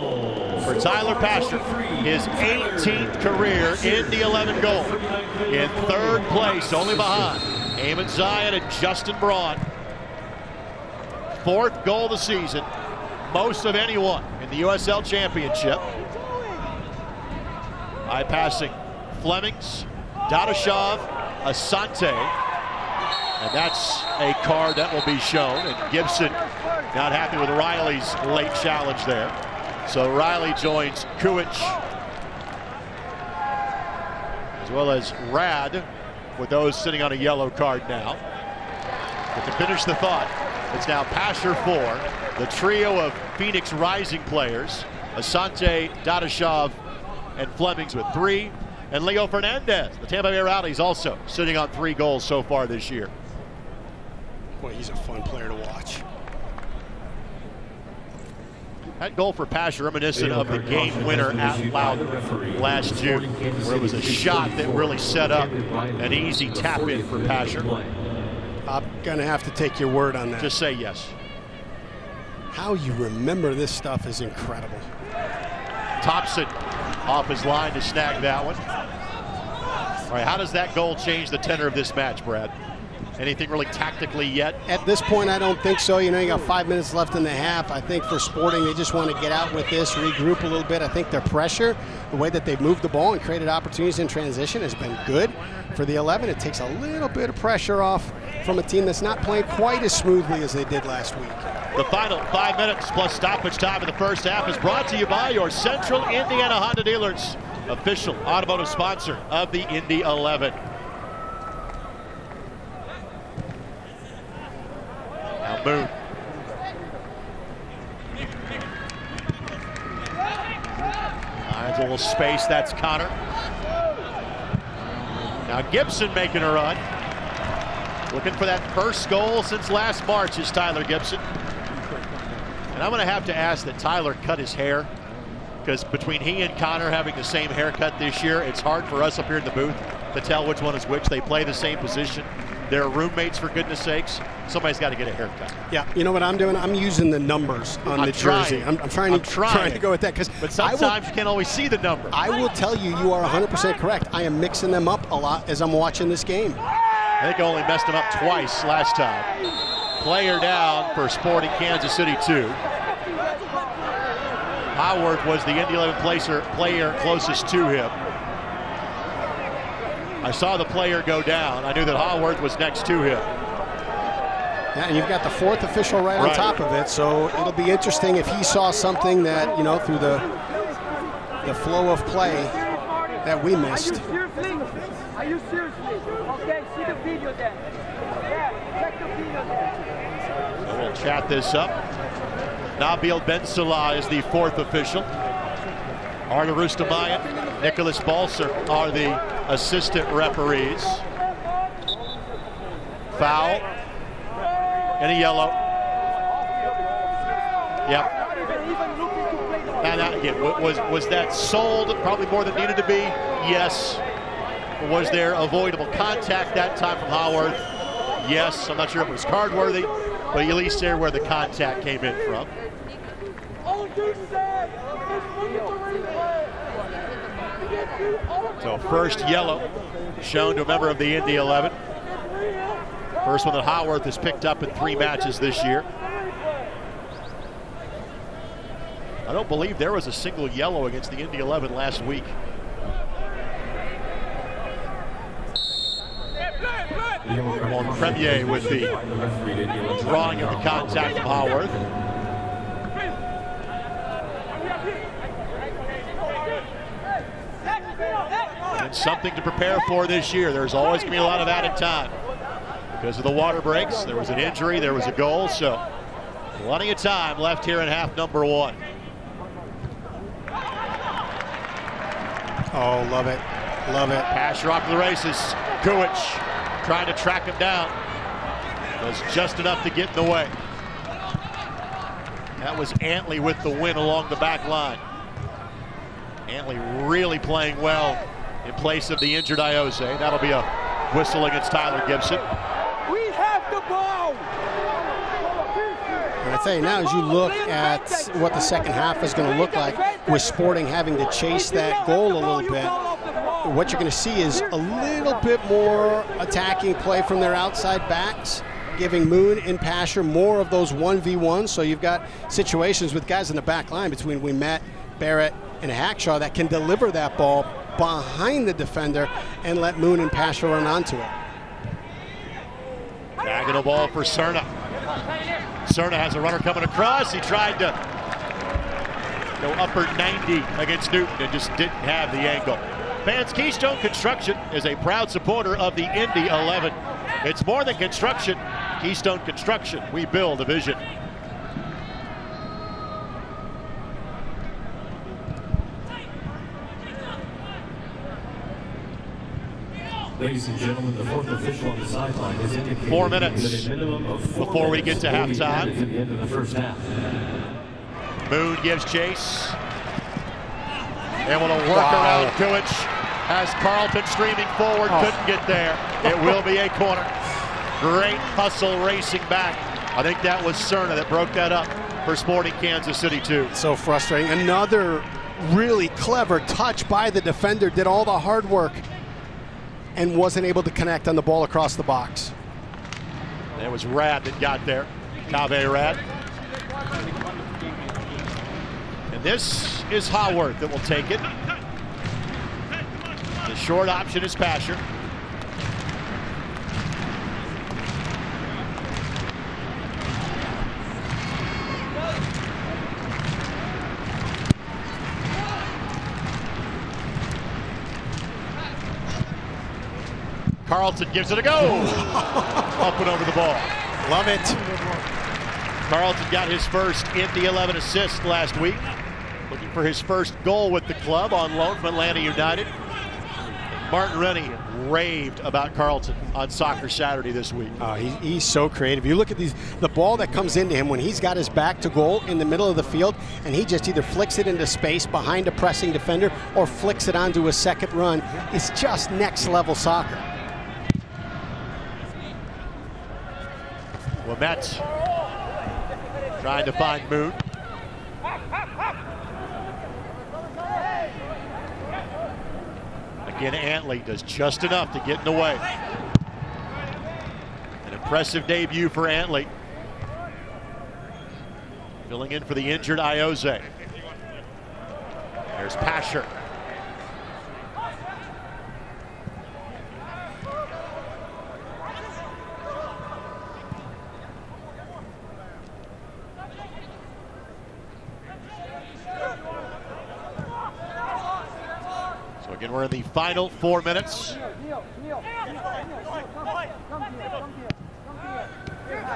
For Tyler Pasher, his 18th career Indy 11 goal. In third place, only behind Eamon Zion and Justin Braun. Fourth goal of the season, most of anyone in the USL Championship. High passing, Flemings, Dadashov, Asante. And that's a card that will be shown. And Gibson not happy with Riley's late challenge there. So Riley joins Kuich, as well as Rad, with those sitting on a yellow card now. But to finish the thought, it's now Pasher 4, the trio of Phoenix Rising players, Asante, Dadashov, and Flemings with 3, and Leo Fernandez, the Tampa Bay Rowdies, also sitting on 3 goals so far this year. Boy, he's a fun player to watch. That goal for Pasher reminiscent of the game winner at Loudon last June, where it was a shot that really set up an easy tap in for Pasher. I'm gonna have to take your word on that. Just say yes. How you remember this stuff is incredible. Thompson off his line to snag that one. All right, how does that goal change the tenor of this match, Brad? Anything really tactically yet? At this point, I don't think so. You know, you got 5 minutes left in the half. I think for Sporting, they just want to get out with this, regroup a little bit. I think their pressure, the way that they've moved the ball and created opportunities in transition has been good. For the 11, it takes a little bit of pressure off from a team that's not playing quite as smoothly as they did last week. The final 5 minutes plus stoppage time in the first half is brought to you by your Central Indiana Honda dealers, official automotive sponsor of the Indy 11. Now Moon. Finds a little space, that's Connor. Now Gibson making a run. Looking for that first goal since last March is Tyler Gibson. And I'm going to have to ask that Tyler cut his hair, because between he and Connor having the same haircut this year, it's hard for us up here in the booth to tell which one is which. They play the same position. They're roommates, for goodness sakes. Somebody's got to get a haircut. Yeah, you know what I'm doing? I'm using the numbers on the jersey. I'm trying to go with that. But sometimes you can't always see the number. I will tell you, you are 100% correct. I am mixing them up a lot as I'm watching this game. I think I only messed them up twice last time. Player down for Sporting Kansas City 2. Howard was the Indy 11 player closest to him. I saw the player go down. I knew that Howard was next to him. Yeah, and you've got the fourth official right on top of it, so it'll be interesting if he saw something that, you know, through the flow of play that we missed. Are you seriously? Okay, see the video then. Yeah, check the video then. So we'll chat this up. Nabil Ben Salah is the fourth official. Arda Rustamayan, Nicholas Balser are the assistant referees. Foul and a yellow. Yep. And again, was that sold probably more than needed to be? Yes. Was there avoidable contact that time from Howard? Yes. I'm not sure if it was card worthy, but at least there where the contact came in from. So first yellow shown to a member of the Indy 11. First one that Howarth has picked up in 3 matches this year. I don't believe there was a single yellow against the Indy 11 last week. Premier with the drawing of the contact from Howarth. And something to prepare for this year. There's always going to be a lot of added time. Because of the water breaks, there was an injury, there was a goal, so plenty of time left here in half number 1. Oh, love it. Love it. Pasher off to the races. Kulich trying to track him down. Does just enough to get in the way. That was Antley with the win along the back line. Antley really playing well in place of the injured Iose. That'll be a whistle against Tyler Gibson. We have the ball. And I tell you now, as you look at what the second half is going to look like, with Sporting having to chase that goal a little bit, what you're going to see is a little bit more attacking play from their outside backs, giving Moon and Pasher more of those 1v1s. So you've got situations with guys in the back line between Ouimet, Barrett, and Hackshaw that can deliver that ball behind the defender and let Moon and Pasher run onto it. Diagonal ball for Cerna. Cerna has a runner coming across. He tried to go upper 90 against Newton and just didn't have the angle. Fans, Keystone Construction is a proud supporter of the Indy 11. It's more than construction. Keystone Construction, we build a vision. Ladies and gentlemen, the fourth official on the sideline is indicating 4 minutes a minimum of 4 before we get to minutes halftime. at the end of the first half. Moon gives chase. Able to work around Kulich. Has Carlton streaming forward, couldn't get there. It will be a corner. Great hustle racing back. I think that was Cerna that broke that up for Sporting Kansas City too. So frustrating. Another really clever touch by the defender, did all the hard work and wasn't able to connect on the ball across the box. It was Rad that got there. Cave Rad. And this is Haworth that will take it. The short option is Pasher. Carlton gives it a go. Up and over the ball. Love it. Carlton got his first Indy 11 assist last week. Looking for his first goal with the club on loan from Atlanta United. Martin Rennie raved about Carlton on Soccer Saturday this week. He's so creative. You look at the ball that comes into him when he's got his back to goal in the middle of the field, and he just either flicks it into space behind a pressing defender or flicks it onto a second run. It's just next level soccer. Ouimet trying to find Moon. Again, Antley does just enough to get in the way. An impressive debut for Antley. Filling in for the injured Iose. There's Pasher. Again, we're in the final 4 minutes.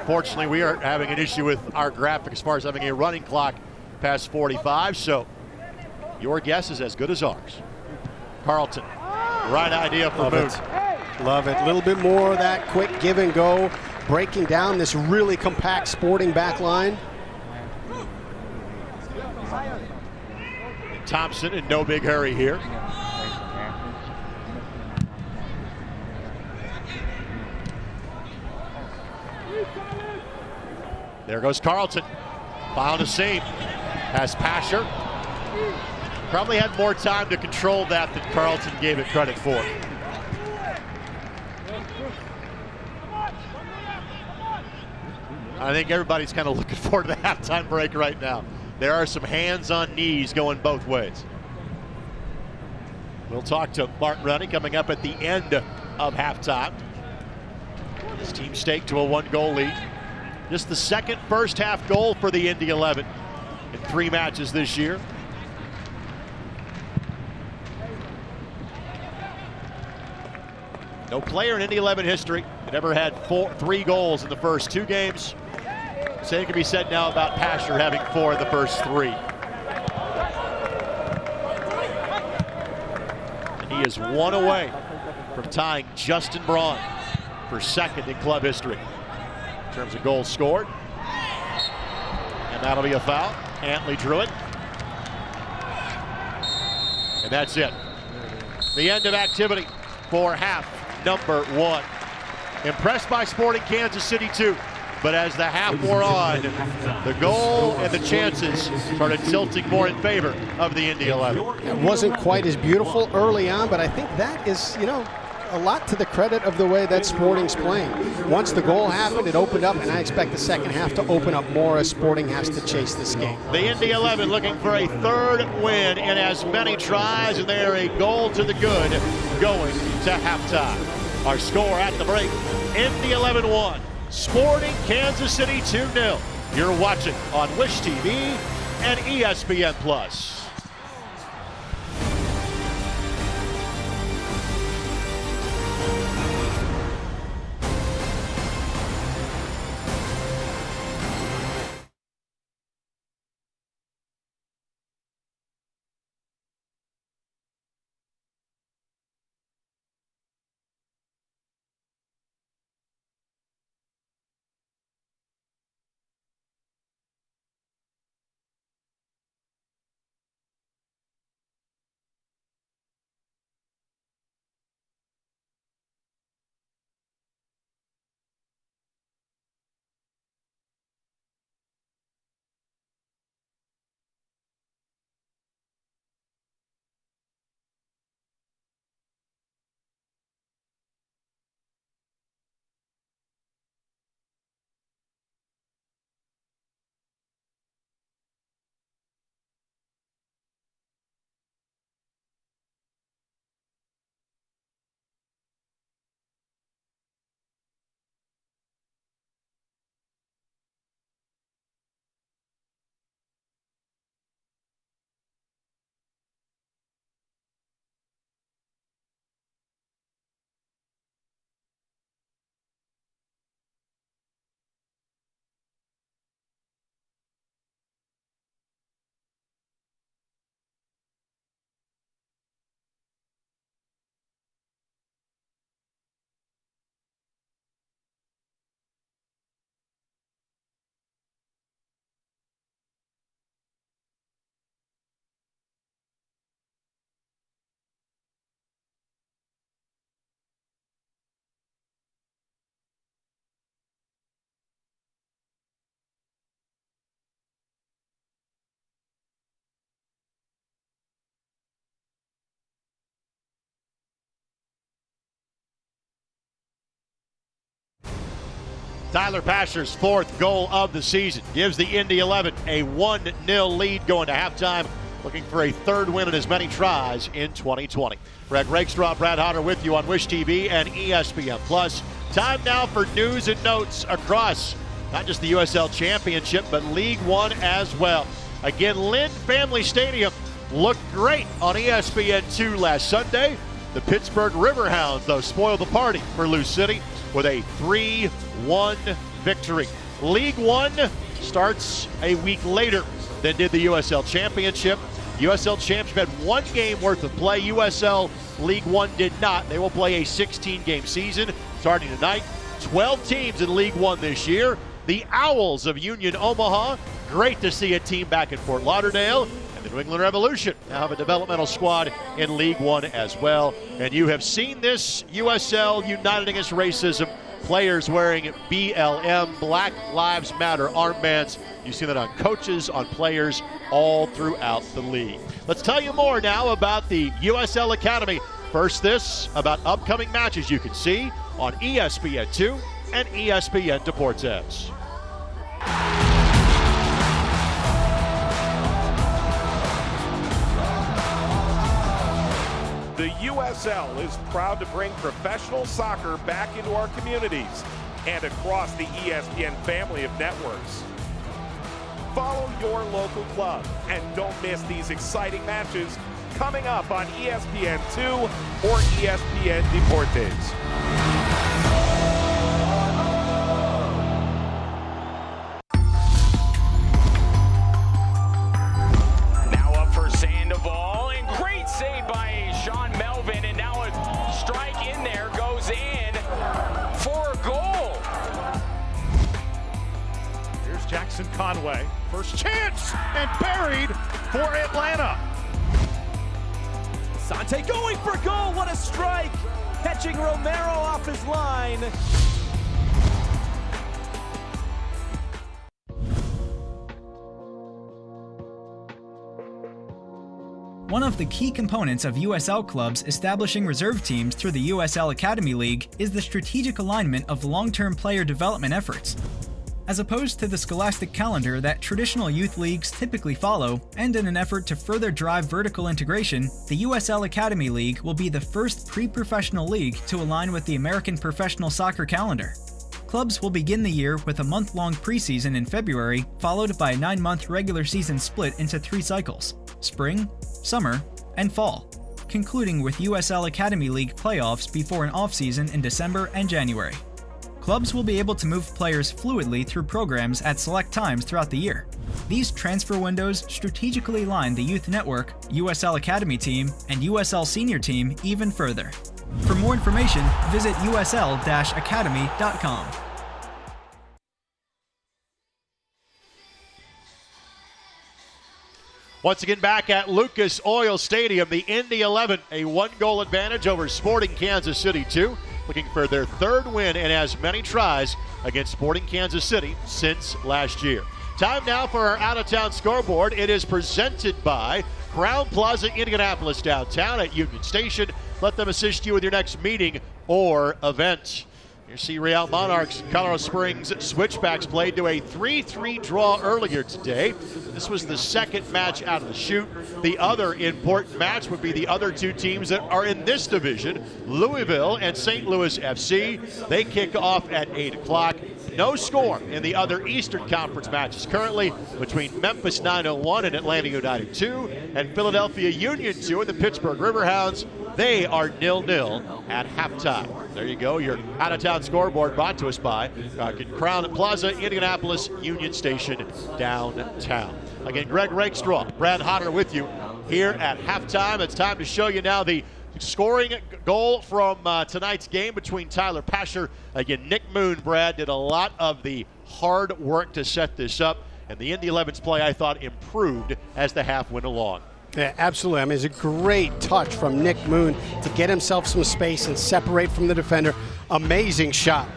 Fortunately, we are having an issue with our graphic as far as having a running clock past 45, so your guess is as good as ours. Carlton, right idea for Moon. Love it. A little bit more of that quick give and go, breaking down this really compact Sporting back line. Thompson in no big hurry here. There goes Carlton. Found a seam. Has Pasher. Probably had more time to control that than Carlton gave it credit for. I think everybody's kind of looking forward to the halftime break right now. There are some hands on knees going both ways. We'll talk to Martin Rennie coming up at the end of halftime. His team staked to a 1-goal lead. Just the second first half goal for the Indy 11 in 3 matches this year. No player in Indy 11 history that ever had 3 goals in the first 2 games. Same can be said now about Pasher having 4 in the first 3. And he is 1 away from tying Justin Braun for 2nd in club history in terms of goals scored. And that'll be a foul. Antley drew it. And that's it. The end of activity for half number 1. Impressed by Sporting Kansas City too, but as the half wore on, the goal and the chances started tilting more in favor of the Indy 11. It wasn't quite as beautiful early on, but I think that is, a lot to the credit of the way that Sporting's playing. Once the goal happened, it opened up, and I expect the second half to open up more as Sporting has to chase this game. The Indy 11 looking for a 3rd win in as many tries, and they're a goal to the good going to halftime. Our score at the break, Indy 11 1, Sporting Kansas City 2-0. You're watching on Wish TV and ESPN+. Tyler Pasher's 4th goal of the season gives the Indy 11 a 1-0 lead going to halftime, looking for a 3rd win in as many tries in 2020. Greg Rakestraw, Brad Hodder with you on Wish TV and ESPN+. Time now for news and notes across not just the USL Championship, but League One as well. Again, Lynn Family Stadium looked great on ESPN2 last Sunday. The Pittsburgh Riverhounds, though, spoiled the party for Lou City with a 3-1 victory. League One starts a week later than did the USL Championship. USL Championship had 1 game worth of play. USL League One did not. They will play a 16-game season starting tonight. 12 teams in League One this year. The Owls of Union Omaha. Great to see a team back in Fort Lauderdale. And the New England Revolution now have a developmental squad in League One as well. And you have seen this USL United Against Racism. Players wearing BLM, Black Lives Matter armbands. You see that on coaches, on players, all throughout the league. Let's tell you more now about the USL Academy. First, this about upcoming matches you can see on ESPN2 and ESPN Deportes. The USL is proud to bring professional soccer back into our communities and across the ESPN family of networks. Follow your local club and don't miss these exciting matches coming up on ESPN2 or ESPN Deportes. Jackson Conway, first chance, and buried for Atlanta. Sante going for goal, what a strike! Catching Romero off his line. One of the key components of USL clubs establishing reserve teams through the USL Academy League is the strategic alignment of long-term player development efforts. As opposed to the scholastic calendar that traditional youth leagues typically follow, and in an effort to further drive vertical integration, the USL Academy League will be the first pre-professional league to align with the American professional soccer calendar. Clubs will begin the year with a month-long preseason in February, followed by a 9-month regular season split into 3 cycles: spring, summer, and fall, concluding with USL Academy League playoffs before an off-season in December and January. Clubs will be able to move players fluidly through programs at select times throughout the year. These transfer windows strategically line the Youth Network, USL Academy Team, and USL Senior Team even further. For more information, visit usl-academy.com. Once again back at Lucas Oil Stadium, the Indy 11, a 1-goal advantage over Sporting Kansas City 2. Looking for their 3rd win in as many tries against Sporting Kansas City since last year. Time now for our out-of-town scoreboard. It is presented by Crown Plaza Indianapolis downtown at Union Station. Let them assist you with your next meeting or event. Your C Real Monarchs Colorado Springs Switchbacks played to a 3-3 draw earlier today. This was the 2nd match out of the chute. The other important match would be the other 2 teams that are in this division, Louisville and St. Louis FC. They kick off at 8 o'clock. No score in the other Eastern Conference matches currently between Memphis 901 and Atlanta United 2 and Philadelphia Union 2 and the Pittsburgh Riverhounds. They are 0-0 at halftime. There you go, your out-of-town scoreboard brought to us by Crown Plaza, Indianapolis, Union Station, downtown. Again, Greg Rakestraw, Brad Hodder with you here at halftime. It's time to show you now the scoring goal from tonight's game between Tyler Pasher. Again, Nick Moon, Brad, did a lot of the hard work to set this up, and the Indy 11's play, I thought, improved as the half went along. Yeah, absolutely. I mean, it's a great touch from Nick Moon to get himself some space and separate from the defender. Amazing shot.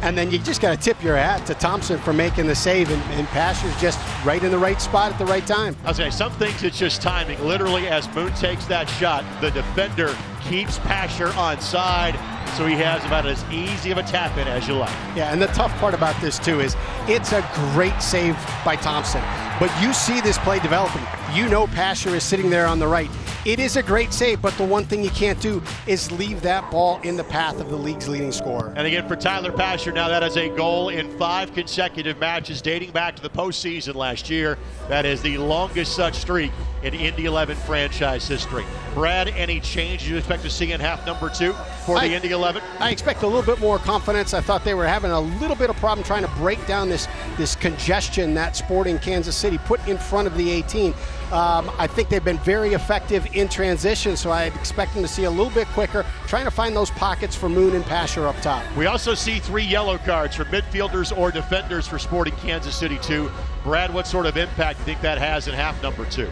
And then you just got to tip your hat to Thompson for making the save, and Pasher's just right in the right spot at the right time. I'll say some things it's just timing. Literally, as Moon takes that shot, the defender keeps Pasher on side, so he has about as easy of a tap in as you like. Yeah, and the tough part about this too is it's a great save by Thompson, but you see this play developing. You know Pasher is sitting there on the right. It is a great save, but the one thing you can't do is leave that ball in the path of the league's leading scorer. And again, for Tyler Pasher, now that is a goal in 5 consecutive matches dating back to the postseason last year. That is the longest such streak in Indy 11 franchise history. Brad, any change you expect to see in half number 2 for the Indy 11? I expect a little bit more confidence. I thought they were having a little bit of problem trying to break down this congestion that Sporting Kansas City put in front of the 18. I think they've been very effective in transition, so I expect them to see a little bit quicker, trying to find those pockets for Moon and Pasher up top. We also see 3 yellow cards for midfielders or defenders for Sporting Kansas City 2. Brad, what sort of impact do you think that has in half number 2?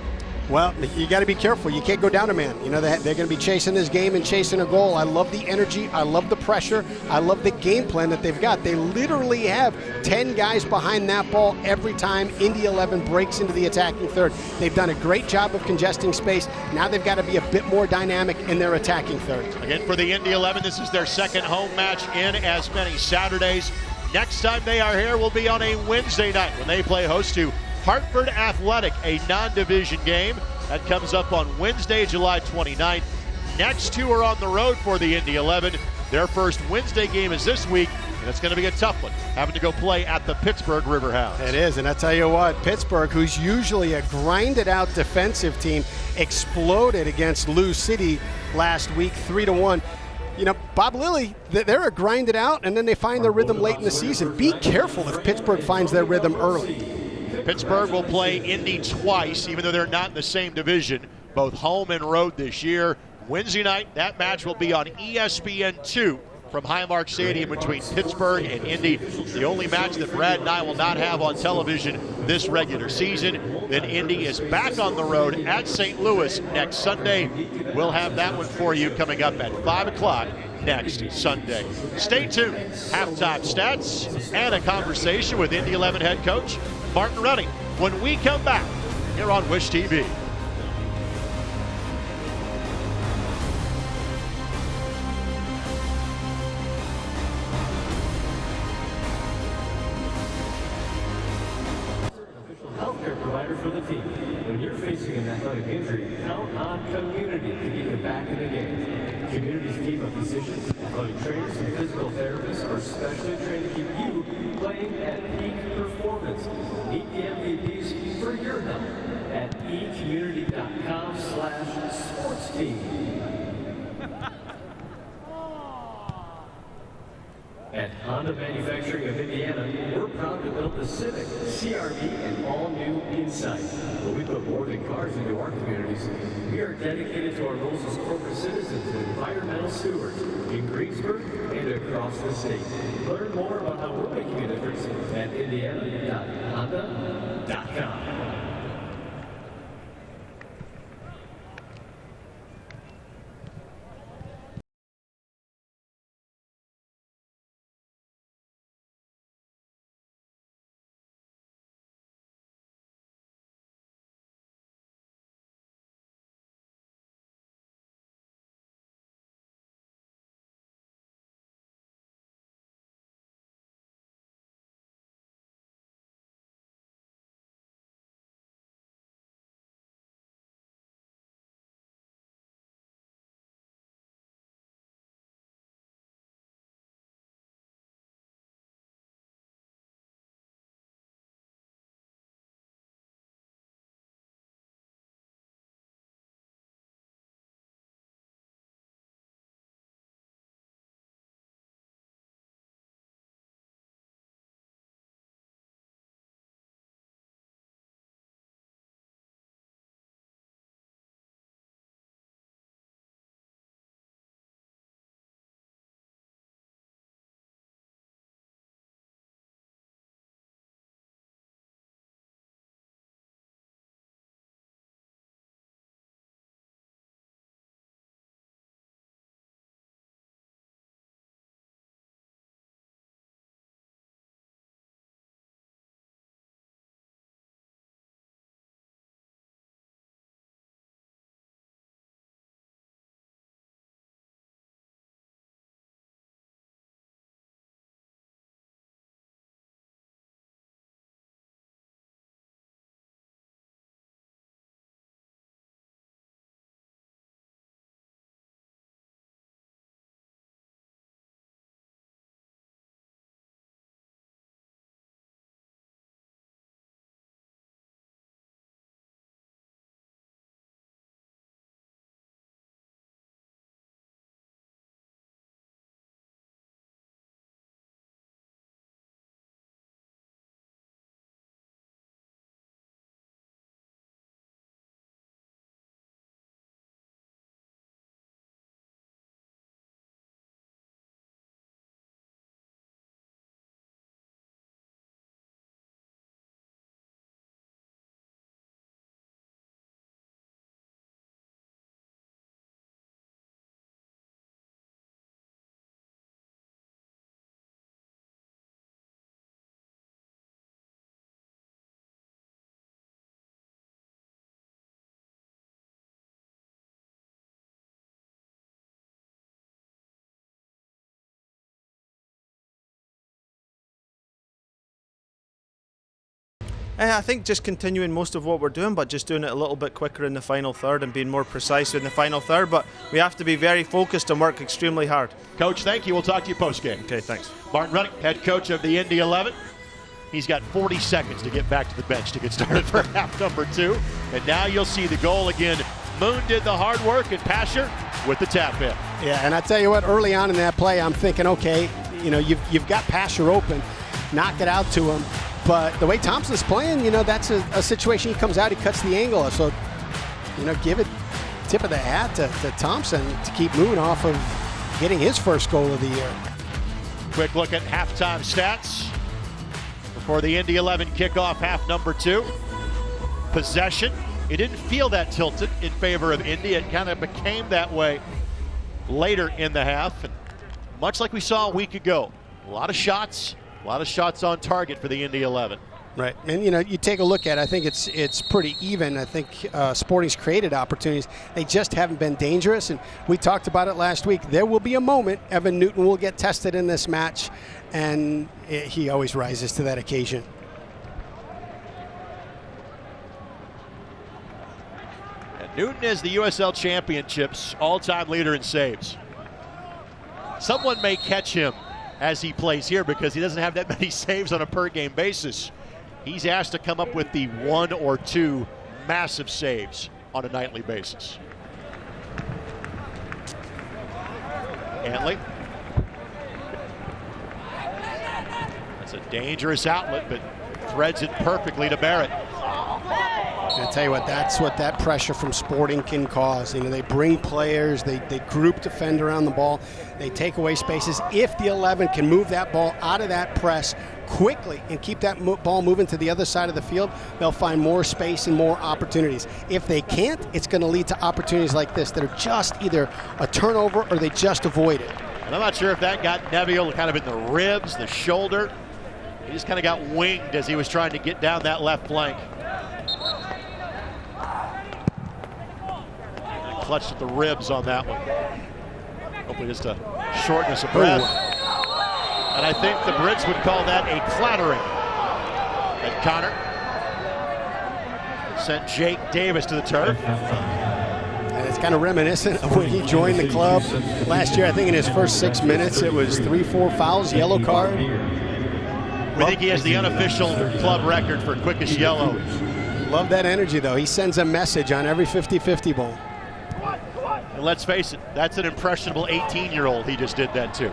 Well, you got to be careful. You can't go down a man. You know, they're going to be chasing this game and chasing a goal. I love the energy. I love the pressure. I love the game plan that they've got. They literally have 10 guys behind that ball every time Indy 11 breaks into the attacking third. They've done a great job of congesting space. Now they've got to be a bit more dynamic in their attacking third. Again, for the Indy 11, this is their 2nd home match in as many Saturdays. Next time they are here will be on a Wednesday night when they play host to Hartford Athletic, a non-division game. That comes up on Wednesday, July 29th. Next 2 are on the road for the Indy 11. Their first Wednesday game is this week, and it's going to be a tough one, having to go play at the Pittsburgh Riverhounds. It is, and I tell you what, Pittsburgh, who's usually a grinded-out defensive team, exploded against Lou City last week, 3-1. You know, Bob Lilly, they're a grinded out, and then they find their rhythm late in the season. Be careful if Pittsburgh finds their rhythm early. Pittsburgh will play Indy twice, even though they're not in the same division, both home and road this year. Wednesday night, that match will be on ESPN2 from Highmark Stadium between Pittsburgh and Indy. The only match that Brad and I will not have on television this regular season. Then Indy is back on the road at St. Louis next Sunday. We'll have that one for you coming up at 5 o'clock next Sunday. Stay tuned. Halftime stats and a conversation with Indy 11 head coach Martin Running when we come back here on Wish TV. Healthcare provider for the team. When you're facing an athletic injury, count on Community to get you back in the game. Community's team of physicians, athletic trainers, and physical therapists are specially trained to keep you playing at peak performance. Meet the MVPs for your help at ecommunity.com/sportsteam. At Honda Manufacturing of Indiana, we're proud to build the Civic, CR-V, and all-new Insight. When we put more than cars into our communities, we are dedicated to our roles as corporate citizens and environmental stewards in Greensburg and across the state. Learn more about how we're making a difference at indiana.honda.com. I think just continuing most of what we're doing, but just doing it a little bit quicker in the final third and being more precise in the final third. But we have to be very focused and work extremely hard. Coach, thank you. We'll talk to you post-game. Okay, thanks. Martin Running, head coach of the Indy 11. He's got 40 seconds to get back to the bench to get started for half number 2. And now you'll see the goal again. Moon did the hard work, and Pasher with the tap in. Yeah, and I tell you what, early on in that play, I'm thinking, okay, you know, you've got Pasher open, knock it out to him. But the way Thompson's playing, you know, that's a situation. He comes out, he cuts the angle. So, you know, give it tip of the hat to Thompson to keep Moon off of getting his first goal of the year. Quick look at halftime stats before the Indy 11 kickoff, half number 2. Possession. It didn't feel that tilted in favor of Indy. It kind of became that way later in the half. And much like we saw a week ago, a lot of shots on target for the Indy 11. Right, and you know, you take a look at it, I think it's pretty even. I think Sporting's created opportunities. They just haven't been dangerous, and we talked about it last week. There will be a moment Evan Newton will get tested in this match, and he always rises to that occasion. And Newton is the USL Championships all-time leader in saves. Someone may catch him as he plays here because he doesn't have that many saves on a per-game basis. He's asked to come up with the 1 or 2 massive saves on a nightly basis. Antley. That's a dangerous outlet, but threads it perfectly to Barrett. I'm going to tell you what, that's what that pressure from Sporting can cause. You know, they bring players, they group defend around the ball, they take away spaces. If the 11 can move that ball out of that press quickly and keep that ball moving to the other side of the field, they'll find more space and more opportunities. If they can't, it's going to lead to opportunities like this that are just either a turnover or they just avoid it. And I'm not sure if that got Neville kind of in the ribs, the shoulder. He just kind of got winged as he was trying to get down that left flank. Clutched at the ribs on that one. Hopefully just a shortness of breath. Ooh. And I think the Brits would call that a clattering. And Connor sent Jake Davis to the turf. And it's kind of reminiscent of when he joined the club last year. I think in his first 6 minutes it was 3-4 fouls, yellow card. We think he has the unofficial club record for quickest yellow. Love that energy though. He sends a message on every 50-50 ball. And let's face it, that's an impressionable 18-year-old he just did that to.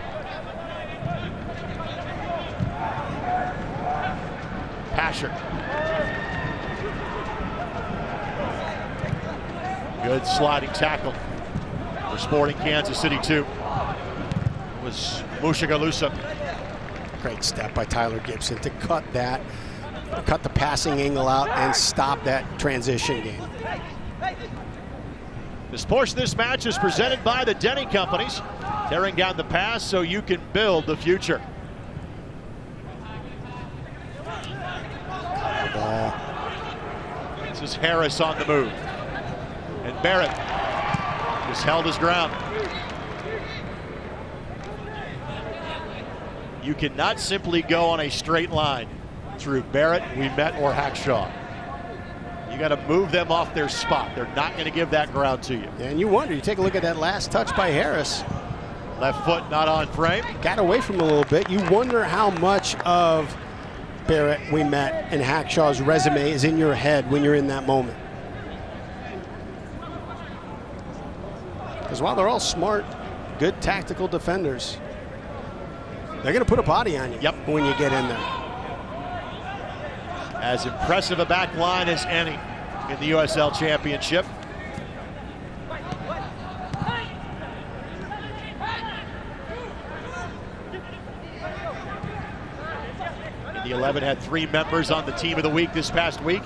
Pasher. Good sliding tackle for Sporting Kansas City 2. It was Mushagalusa. Great step by Tyler Gibson to cut the passing angle out and stop that transition game. This portion of this match is presented by the Denny Companies, tearing down the past so you can build the future. This is Harris on the move. And Barrett just held his ground. You cannot simply go on a straight line through Barrett, Ouimet, or Hackshaw. You got to move them off their spot. They're not going to give that ground to you. And you wonder, you take a look at that last touch by Harris. Left foot not on frame. Got away from him a little bit. You wonder how much of Barrett, Ouimet, and Hackshaw's resume is in your head when you're in that moment. Because while they're all smart, good tactical defenders, they're going to put a body on you when you get in there. As impressive a back line as any in the USL Championship. Indy 11 had 3 members on the Team of the Week this past week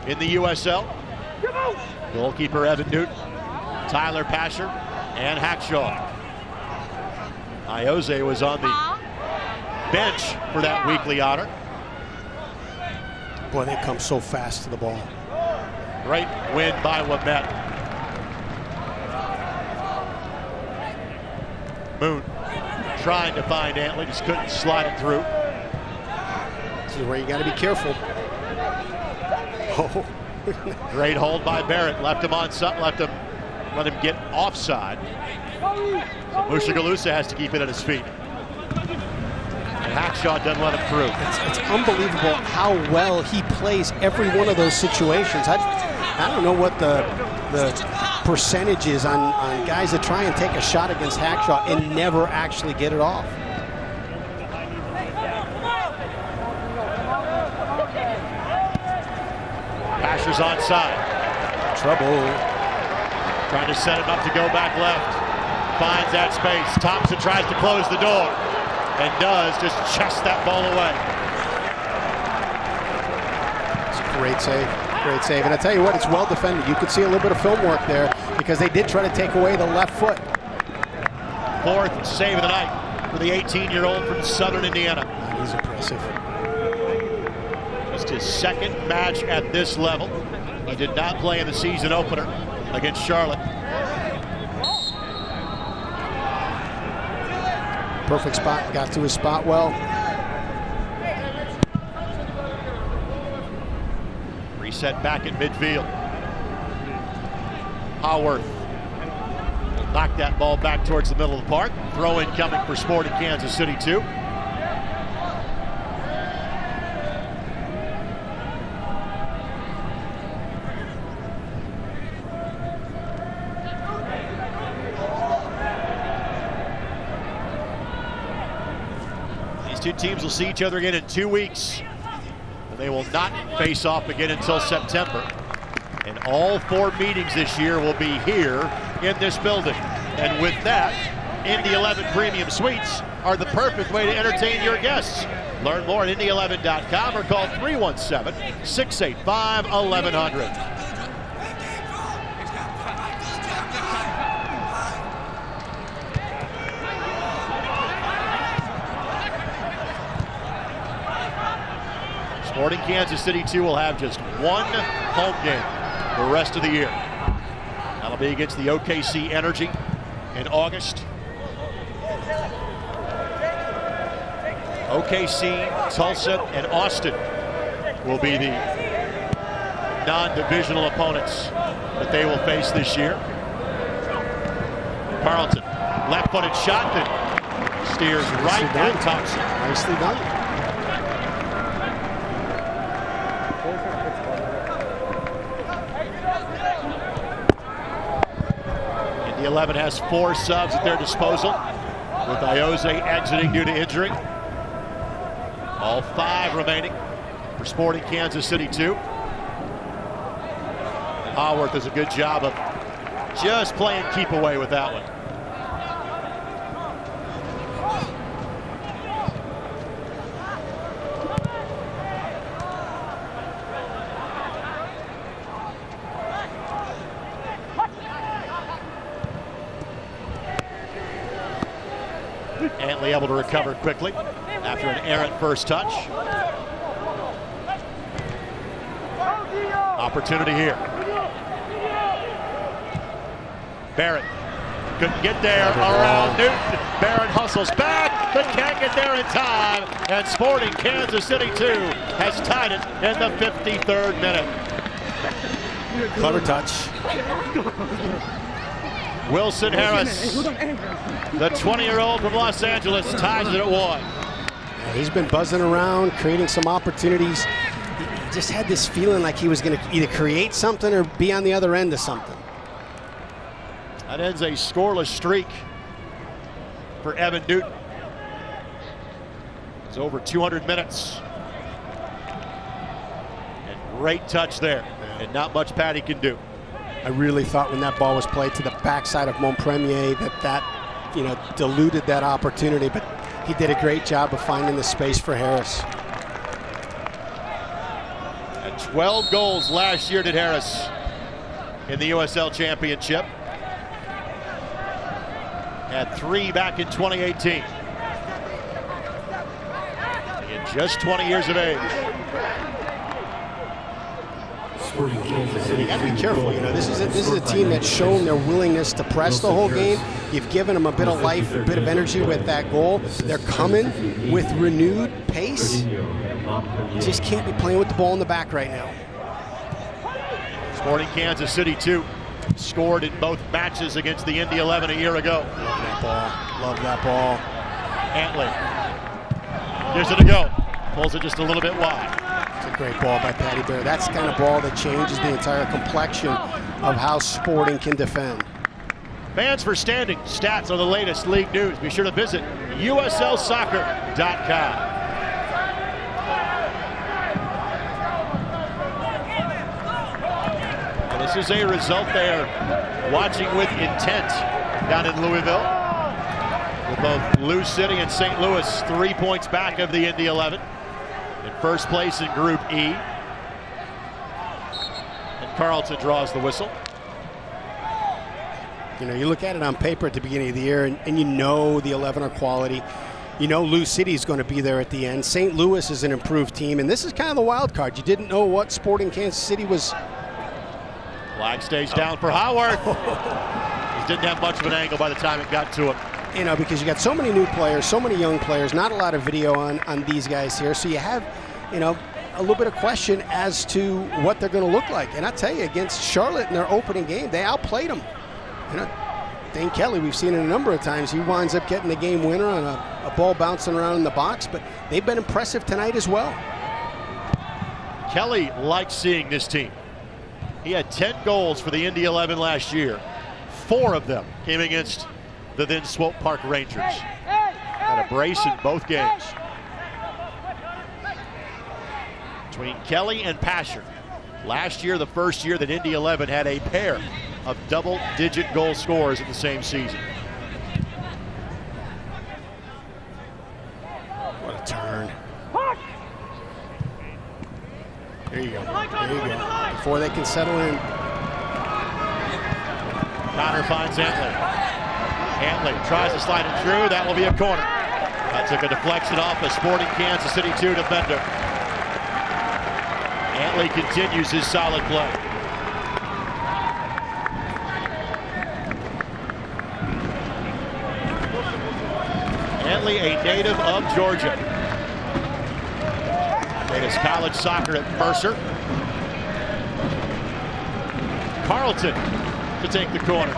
in the USL. Goalkeeper Evan Newton, Tyler Pasher, and Hackshaw. Ioze was on the bench for that weekly honor. Boy, they come so fast to the ball. Great win by Ouimet. Moon trying to find Antley, just couldn't slide it through. This is where you got to be careful. Oh. Great hold by Barrett. Let him get offside. So Mushagalusa has to keep it at his feet. And Hackshaw doesn't let him through. It's unbelievable how well he plays every one of those situations. I don't know what the percentage is on guys that try and take a shot against Hackshaw and never actually get it off. Asher's onside. Trouble. Trying to set him up to go back left. Finds that space. Thompson tries to close the door. And does just chest that ball away. It's a great save. Great save. And I tell you what, it's well defended. You could see a little bit of film work there because they did try to take away the left foot. Fourth save of the night for the 18-year-old from Southern Indiana. He's impressive. Just his second match at this level. He did not play in the season opener against Charlotte. Perfect spot, got to his spot well. Reset back in midfield. Haworth knocked that ball back towards the middle of the park. Throw in coming for Sporting Kansas City 2. Two teams will see each other again in 2 weeks. And they will not face off again until September. And all 4 meetings this year will be here in this building. And with that, Indy 11 Premium Suites are the perfect way to entertain your guests. Learn more at Indy11.com or call 317-685-1100. Sporting Kansas City 2 will have just one home game the rest of the year. That'll be against the OKC Energy in August. OKC, Tulsa, and Austin will be the non-divisional opponents that they will face this year. Carlton, left-footed shot that steers right at Thompson. Nicely done. The 11 has 4 subs at their disposal, with Ioze exiting due to injury. All 5 remaining for Sporting Kansas City 2. Haworth does a good job of just playing keep away with that one. Antley able to recover quickly after an errant first touch. Opportunity here. Barrett couldn't get there around Newton. Barrett hustles back, but can't get there in time. And Sporting Kansas City 2 has tied it in the 53rd minute. Clever touch. Wilson Harris, the 20-year-old from Los Angeles, ties it at 1. Yeah, he's been buzzing around, creating some opportunities. He just had this feeling like he was going to either create something or be on the other end of something. That ends a scoreless streak for Evan Newton. It's over 200 minutes. And great touch there, and not much Patty can do. I really thought when that ball was played to the backside of Montpremier that diluted that opportunity, but he did a great job of finding the space for Harris. And 12 goals last year did Harris in the USL Championship. Had 3 back in 2018. In just 20 years of age. Sporting Kansas City. You got to be careful. You know, this is a team that's shown their willingness to press the whole game. You've given them a bit of life, a bit of energy with that goal. They're coming with renewed pace. You just can't be playing with the ball in the back right now. Sporting Kansas City, too, scored in both matches against the Indy 11 a year ago. Love that ball. Love that ball. Antley gives it a go. Pulls it just a little bit wide. It's a great ball by Patty Bear. That's the kind of ball that changes the entire complexion of how Sporting can defend. Fans for standing stats are the latest league news. Be sure to visit uslsoccer.com. This is a result they're watching with intent down in Louisville, with both Lou City and St. Louis 3 points back of the Indy 11 in first place in Group E. And Carlton draws the whistle. You know, you look at it on paper at the beginning of the year, and you know the 11 are quality. You know Lou City is going to be there at the end. St. Louis is an improved team, and this is kind of the wild card. You didn't know what Sporting Kansas City was. Flag stays down for Howard. He didn't have much of an angle by the time it got to him. You know, because you got so many new players, so many young players, not a lot of video on these guys here. So you have, you know, a little bit of question as to what they're going to look like. And I tell you, against Charlotte in their opening game, they outplayed them. You know, Dane Kelly, we've seen it a number of times. He winds up getting the game winner on a ball bouncing around in the box, but they've been impressive tonight as well. Kelly likes seeing this team. He had 10 goals for the Indy 11 last year. 4 of them came against the then Swope Park Rangers. Had a brace in both games. Between Kelly and Pasher. Last year, the first year that Indy 11 had a pair of double-digit goal scorers in the same season. What a turn. There you go. There you go. Before they can settle in. Connor finds Antley. Antley tries to slide it through. That will be a corner. That took a deflection off a Sporting Kansas City 2 defender. Antley continues his solid play. Antley, a native of Georgia. Played his college soccer at Mercer. Carlton to take the corner.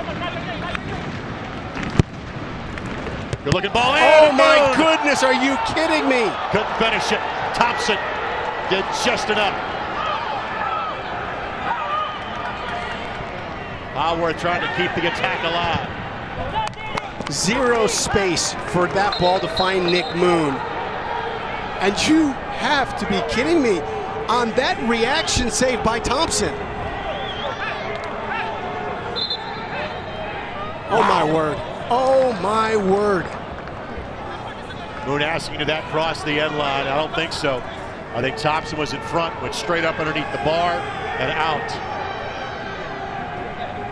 Good looking ball. Oh my goodness, are you kidding me? Couldn't finish it. Thompson did just enough. Howard trying to keep the attack alive. Zero space for that ball to find Nick Moon. And you have to be kidding me on that reaction save by Thompson. Oh my word. Oh my word. Moon asking did that cross the end line. I don't think so. I think Thompson was in front, went straight up underneath the bar and out.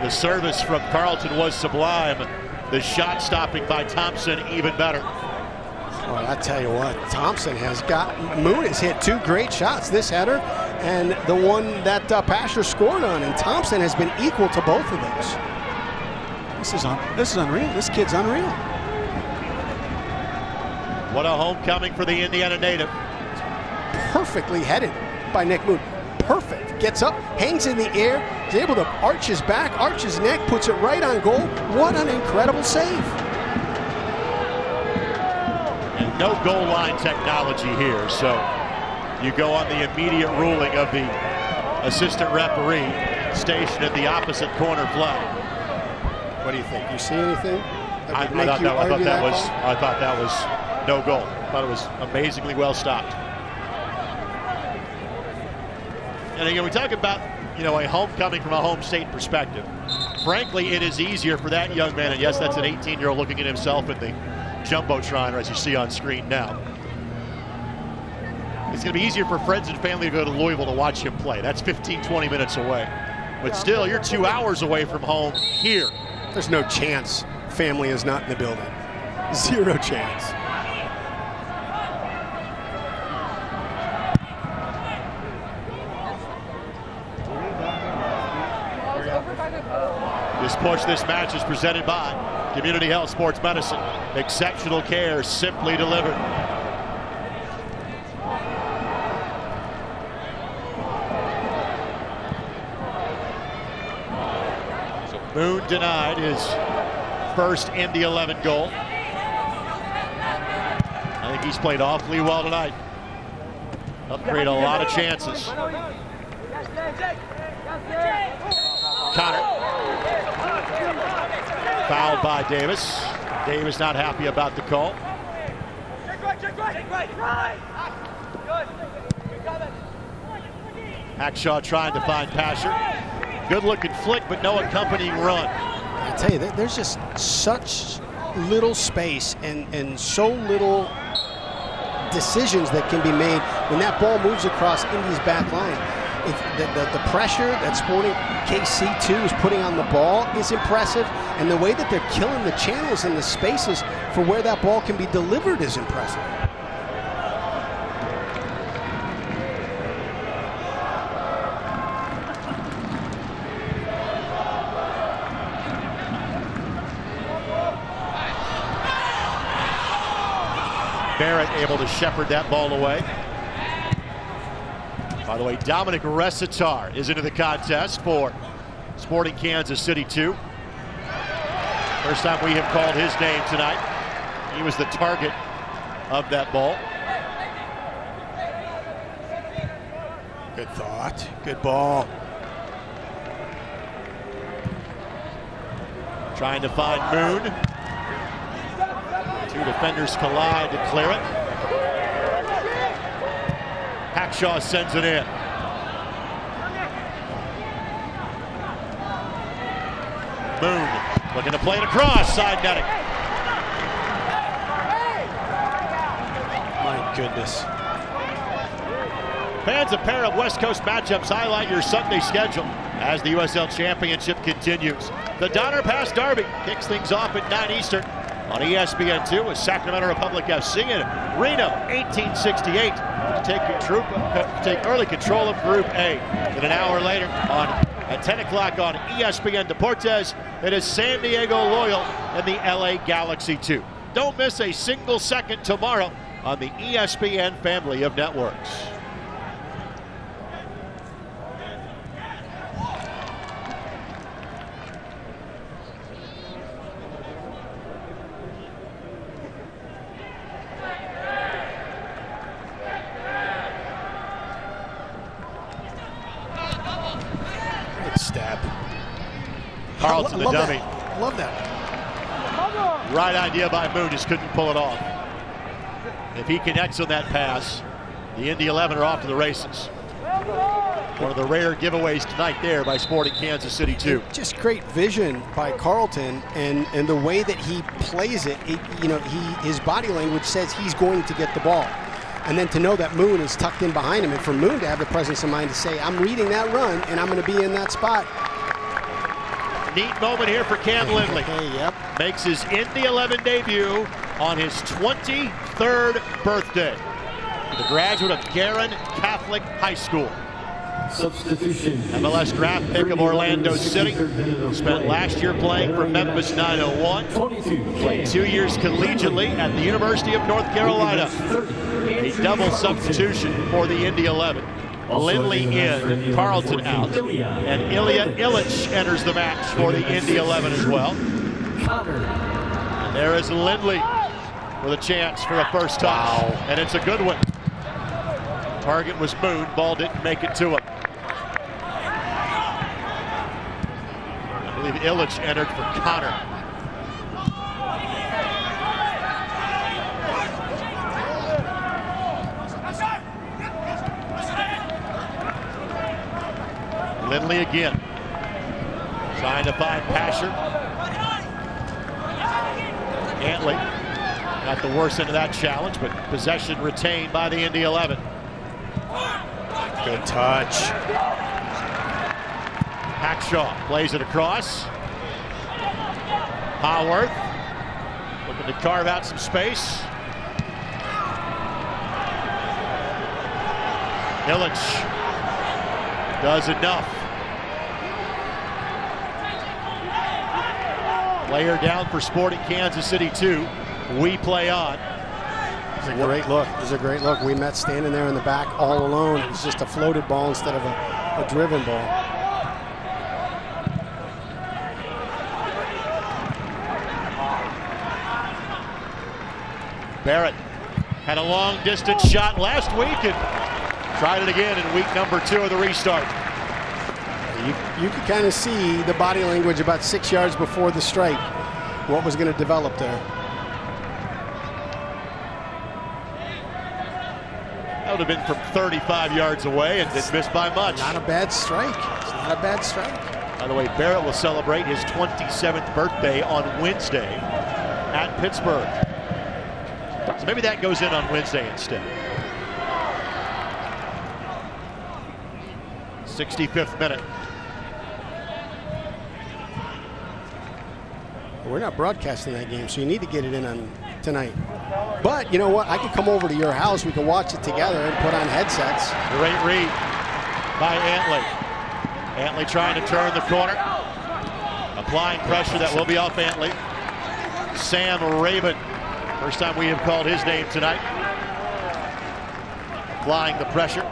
The service from Carlton was sublime. The shot stopping by Thompson even better. Well, I tell you what, Thompson has got, Moon has hit 2 great shots, this header and the one that Pasher scored on, and Thompson has been equal to both of those. This is unreal. This kid's unreal. What a homecoming for the Indiana native. Perfectly headed by Nick Moon. Perfect. Gets up, hangs in the air, is able to arch his back, arch his neck, puts it right on goal. What an incredible save. And no goal line technology here, so you go on the immediate ruling of the assistant referee stationed at the opposite corner flag. What do you think? You see anything? I thought that was no goal. I thought it was amazingly well stopped. And again, we talk about, you know, a homecoming from a home state perspective. Frankly, it is easier for that young man, and yes, that's an 18-year-old looking at himself in the Jumbotron, as you see on screen now. It's going to be easier for friends and family to go to Louisville to watch him play. That's 15, 20 minutes away. But still, you're 2 hours away from home here. There's no chance family is not in the building. Zero chance. This push, this match is presented by Community Health Sports Medicine. Exceptional care, simply delivered. So Moon denied his first Indy 11 goal. I think he's played awfully well tonight. Helped create a lot of chances. Connor. Fouled by Davis. Davis not happy about the call. Hackshaw trying to find Pasher. Good looking flick, but no accompanying run. I tell you, there's just such little space and so little decisions that can be made when that ball moves across Indy's back line. The pressure that Sporting KC2 is putting on the ball is impressive, and the way that they're killing the channels and the spaces for where that ball can be delivered is impressive. Barrett able to shepherd that ball away. By the way, Dominic Recitar is into the contest for Sporting Kansas City 2. First time we have called his name tonight. He was the target of that ball. Good thought. Good ball. Trying to find Moon. Two defenders collide to clear it. Hackshaw sends it in. Moon looking to play it across, side netting. My goodness. Fans, a pair of West Coast matchups highlight your Sunday schedule as the USL Championship continues. The Donner Pass Derby kicks things off at 9 Eastern on ESPN2 with Sacramento Republic FC and Reno 1868 to take early control of Group A. Then an hour later at 10 o'clock on ESPN Deportes, it is San Diego Loyal and the LA Galaxy 2. Don't miss a single second tomorrow on the ESPN family of networks. Stab. Carlton, the dummy. Love that. Right idea by Moon, just couldn't pull it off. If he connects on that pass, the Indy 11 are off to the races. One of the rare giveaways tonight there by Sporting Kansas City 2. Just great vision by Carlton, and the way that he plays it, his body language says he's going to get the ball. And then to know that Moon is tucked in behind him, and for Moon to have the presence of mind to say, I'm reading that run, and I'm going to be in that spot. Neat moment here for Cam Lindley. Yep. Makes his Indy 11 debut on his 23rd birthday. The graduate of Garin Catholic High School. Substitution. MLS draft pick of Orlando City. Spent last year playing for Memphis 901. Played 2 years collegiately at the University of North Carolina. A double substitution for the Indy 11. Lindley in, Carlton out, and Ilya Illich enters the match for the Indy 11 as well. And there is Lindley with a chance for a first touch, and it's a good one. Target was Moon, ball didn't make it to him. I believe Illich entered for Connor. Lindley again, trying to find Pasher. Antley got the worst end of that challenge, but possession retained by the Indy 11. Good touch. Hackshaw plays it across. Haworth looking to carve out some space. Illich does enough. Player down for Sporting Kansas City 2. We play on. It's a great look. It was a great look. We met standing there in the back all alone. It was just a floated ball instead of a driven ball. Barrett had a long distance shot last week and tried it again in week number 2 of the restart. You could kind of see the body language about 6 yards before the strike, what was going to develop there. That would have been from 35 yards away and didn't miss by much. Not a bad strike. It's not a bad strike. By the way, Barrett will celebrate his 27th birthday on Wednesday at Pittsburgh. So maybe that goes in on Wednesday instead. 65th minute. We're not broadcasting that game, so you need to get it in on tonight. But you know what? I could come over to your house. We can watch it together and put on headsets. Great read by Antley. Antley trying to turn the corner. Applying pressure that will be off Antley. Sam Rabin. First time we have called his name tonight. Applying the pressure.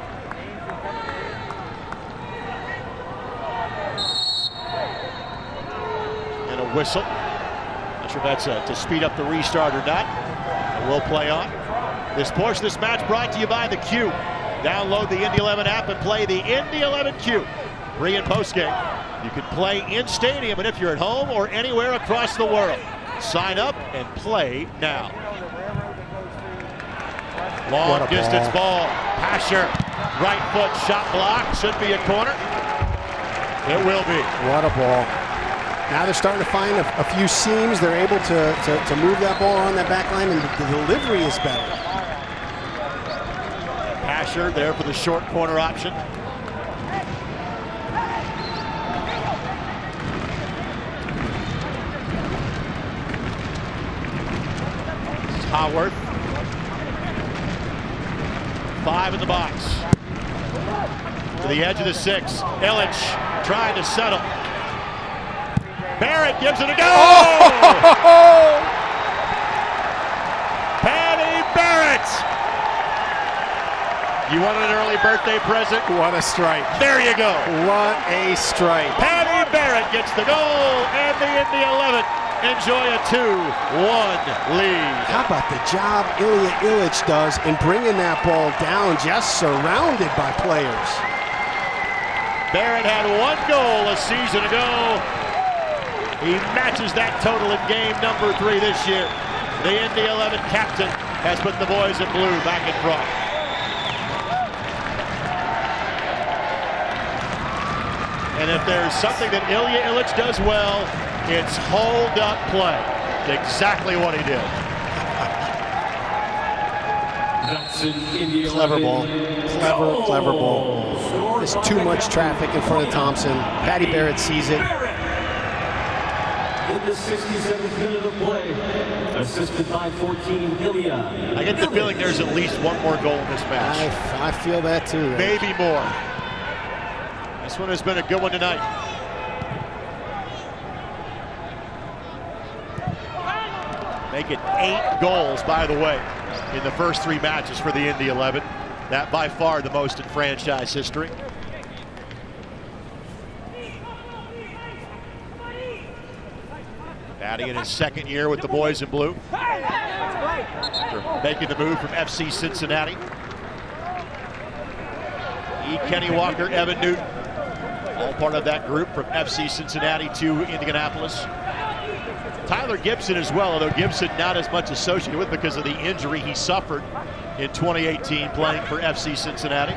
And a whistle. Not sure if that's to speed up the restart or not. And we'll play on. This portion of this match brought to you by the Q. Download the Indy 11 app and play the Indy 11 Q. Pre and post game. You can play in stadium, and if you're at home or anywhere across the world, sign up and play now. Long distance ball. Pasher, right foot shot block. Should be a corner. It will be. What a ball. Now they're starting to find a few seams. They're able to move that ball on that back line, and the delivery is better. Pasher there for the short corner option. Howard. 5 in the box. To the edge of the 6. Illich trying to settle. Barrett gives it a go! Oh! Paddy Barrett! You wanted an early birthday present? What a strike. There you go. What a strike. Paddy Barrett gets the goal, and the Indy 11 enjoy a 2-1 lead. How about the job Ilya Illich does in bringing that ball down, just surrounded by players. Barrett had 1 goal a season ago. He matches that total in game number 3 this year. The Indy 11 captain has put the boys in blue back in front. And if there's something that Ilya Illich does well, it's hold up play. Exactly what he did. Clever ball. Clever ball. There's too much traffic in front of Thompson. Paddy Barrett sees it. In the 67th minute of play, assisted by 14, Ilya. I get the feeling there's at least 1 more goal in this match. I feel that too. Maybe more. This one has been a good one tonight. Make it 8 goals, by the way, in the first 3 matches for the Indy 11. That by far the most in franchise history. Paddy in his 2nd year with the boys in blue. After making the move from FC Cincinnati. Kenny Walker, Evan Newton, all part of that group from FC Cincinnati to Indianapolis. Tyler Gibson as well, although Gibson not as much associated with because of the injury he suffered in 2018 playing for FC Cincinnati.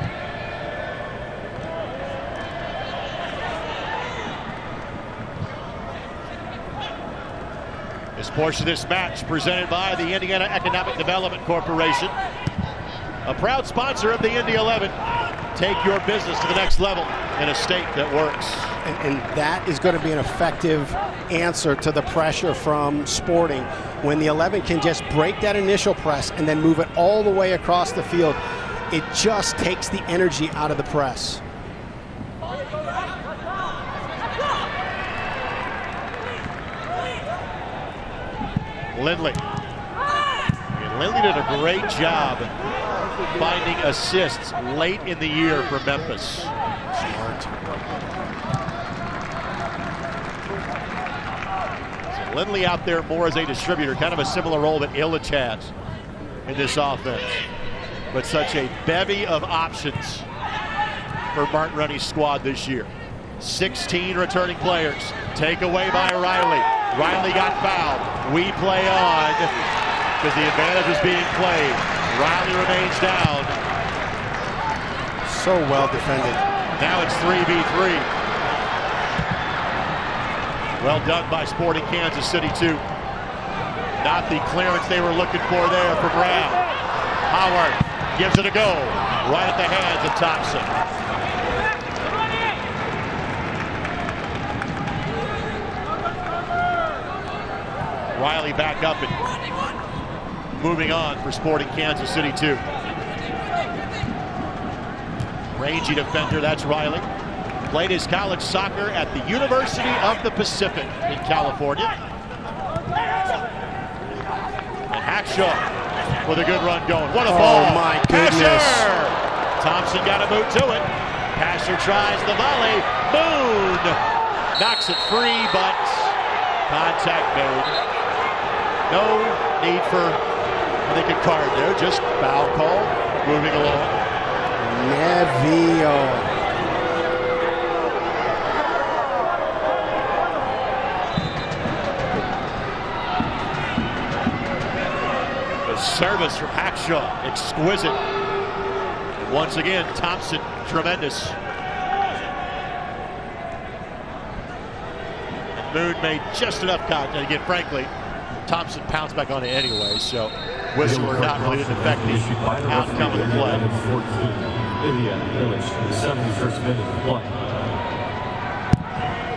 This portion of this match presented by the Indiana Economic Development Corporation, a proud sponsor of the Indy 11. Take your business to the next level in a state that works. And that is going to be an effective answer to the pressure from Sporting. When the 11 can just break that initial press and then move it all the way across the field, it just takes the energy out of the press. Lindley. And Lindley did a great job finding assists late in the year for Memphis. Smart. So Lindley out there more as a distributor, kind of a similar role that Illich has in this offense. But such a bevy of options for Martin Rennie's squad this year. 16 returning players. Take away by Riley. Riley got fouled. We play on because the advantage is being played. Riley remains down. So well defended. Now it's 3v3. Well done by Sporting Kansas City, too. Not the clearance they were looking for there for Brown. Howard gives it a go. Right at the hands of Thompson. Riley back up and moving on for Sporting Kansas City, too. Rangy defender, that's Riley. Played his college soccer at the University of the Pacific in California. And Hackshaw with a good run going. What a ball. Oh, my goodness. Pasher! Thompson got a boot to it. Pasher tries the volley. Boone knocks it free, but contact made. No need for, I think, a card there. Just foul call. Moving along. Nevio. The service from Hackshaw, exquisite. And once again, Thompson, tremendous. And Moon made just enough contact. Again, frankly, Thompson pounced back on it anyway, so whistle or not really didn't affect the outcome of the play. 14, Indiana Village, the 71st minute of play.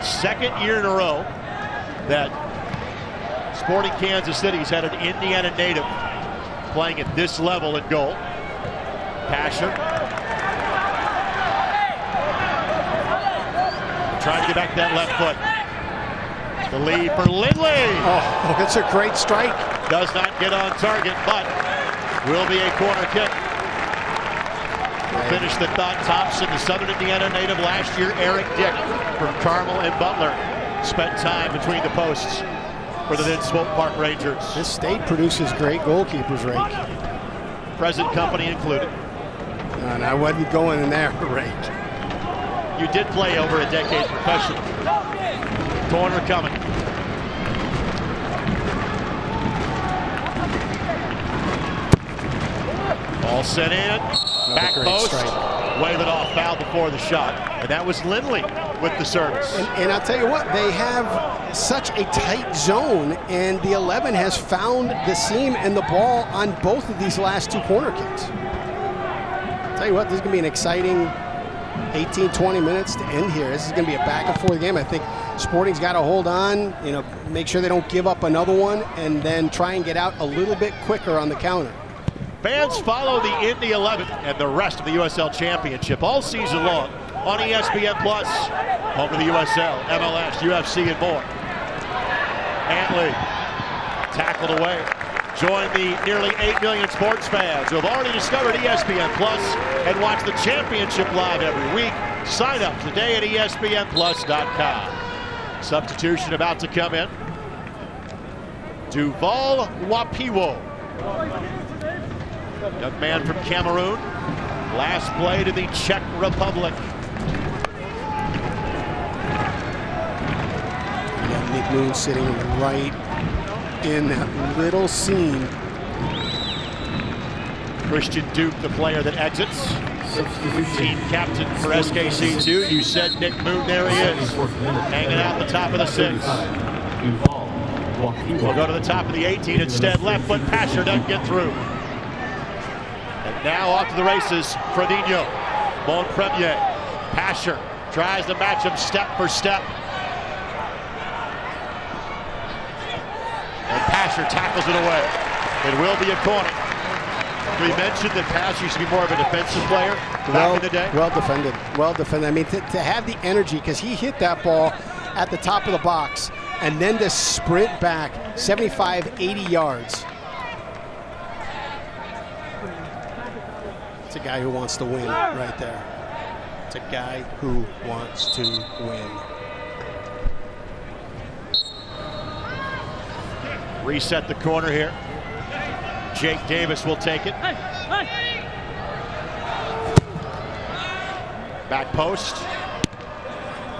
Second year in a row that Sporting Kansas City's had an Indiana native playing at this level in goal. Pasher trying to get back that left foot. The lead for Lindley. Oh, that's a great strike. Does not get on target, but will be a corner kick. Finish the thought. Thompson, the Southern Indiana native last year. Eric Dick from Carmel and Butler spent time between the posts for the then Swope Park Rangers. This state produces great goalkeepers, Rake. Present company included. And I wasn't going in there, Rake. You did play over a decade professionally. Corner coming. Ball sent in. Back post. Wave it off. Foul before the shot. And that was Lindley with the service. And I'll tell you what, they have such a tight zone, and the 11 has found the seam and the ball on both of these last two corner kicks. I'll tell you what, this is going to be an exciting 18, 20 minutes to end here. This is going to be a back and forth game. I think Sporting's got to hold on, make sure they don't give up another one, and then try and get out a little bit quicker on the counter. Fans follow the Indy 11 and the rest of the USL Championship all season long on ESPN+, home of the USL, MLS, UFC, and more. Antley tackled away. Join the nearly 8 million sports fans who have already discovered ESPN+ and watch the championship live every week. Sign up today at ESPNplus.com. Substitution about to come in. Duval Wapiwo. Young man from Cameroon. Last played in the Czech Republic. Nick Moon sitting right in that little scene. Christian Duke, the player that exits. Team captain for SKC2. You said Nick Moon, there he is. Hanging out the top of the 6. We'll go to the top of the 18 instead. Left foot, Pasher doesn't get through. And now off to the races, Fredinho. Montpremier. Pasher tries to match him step for step. And Pasher tackles it away. It will be a corner. We mentioned that Pasher used to be more of a defensive player back in the day. Well defended. Well defended. I mean, to have the energy, because he hit that ball at the top of the box, and then to sprint back 75, 80 yards. It's a guy who wants to win right there. It's a guy who wants to win. Reset the corner here. Jake Davis will take it. Back post.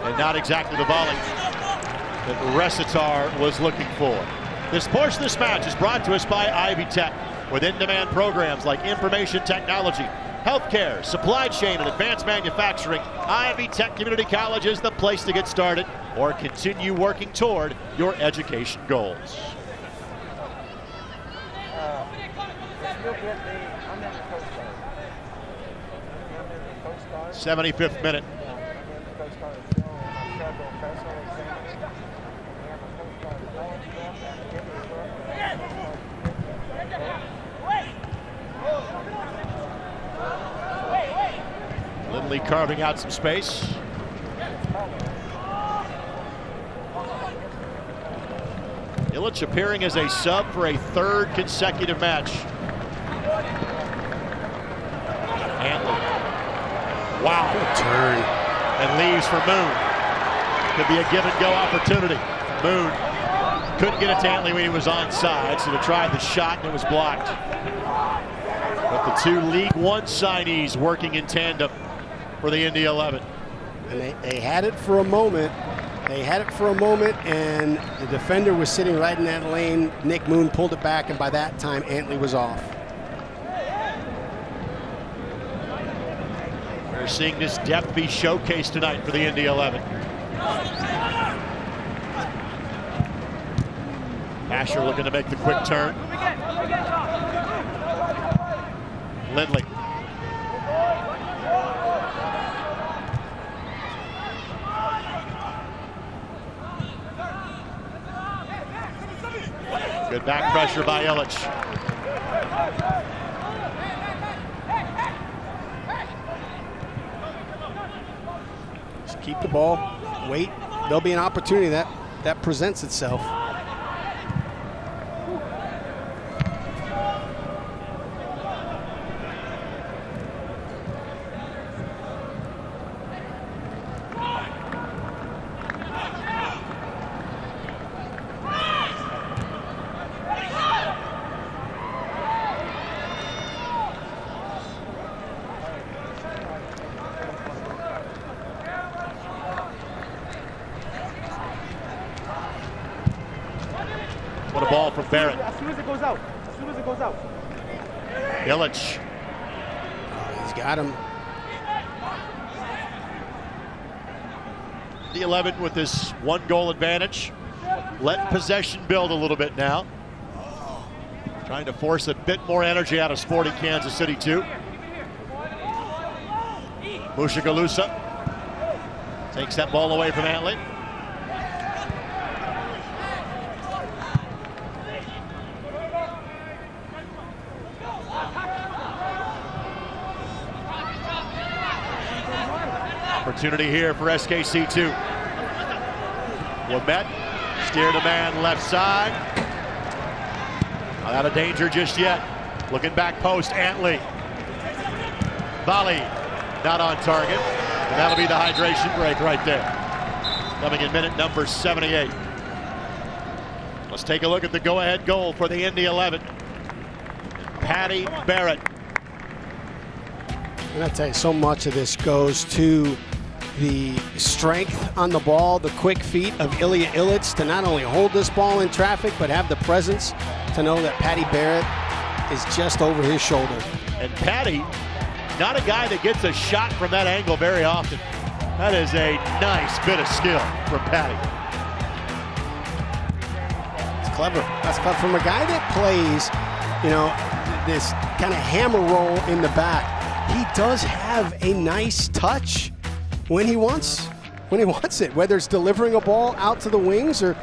And not exactly the volley that Recitar was looking for. This portion of this match is brought to us by Ivy Tech, with in-demand programs like information technology, healthcare, supply chain, and advanced manufacturing. Ivy Tech Community College is the place to get started or continue working toward your education goals. 75th minute. Lindley carving out some space. Illich appearing as a sub for a third consecutive match. Antley. Wow. Good turn. And leaves for Moon. Could be a give and go opportunity. Moon couldn't get it to Antley when he was onside, so they tried the shot and it was blocked. But the two League One signees working in tandem for the Indy 11. And they had it for a moment. They had it for a moment, and the defender was sitting right in that lane. Nick Moon pulled it back, and by that time, Antley was off. We're seeing this depth be showcased tonight for the Indy 11. Asher looking to make the quick turn. Lindley. Good back pressure by Illich. Just keep the ball, wait. There'll be an opportunity that presents itself. What a ball from Barrett. As soon as it goes out. As soon as it goes out. Illich. He's got him. The 11 with this one goal advantage. Let possession build a little bit now. Trying to force a bit more energy out of Sporting Kansas City too. Mushagalusa takes that ball away from Antley. Opportunity here for SKC2. Lamette steered a man left side. Not out of danger just yet. Looking back post, Antley. Volley, not on target. And that'll be the hydration break right there. Coming in minute number 78. Let's take a look at the go-ahead goal for the Indy 11. Patty Barrett. And I tell you, so much of this goes to the strength on the ball, the quick feet of Ilya Illich to not only hold this ball in traffic, but have the presence to know that Patty Barrett is just over his shoulder. And Patty, not a guy that gets a shot from that angle very often. That is a nice bit of skill from Patty. It's clever. That's clever from a guy that plays, you know, this kind of hammer roll in the back. He does have a nice touch when he wants it, whether it's delivering a ball out to the wings or,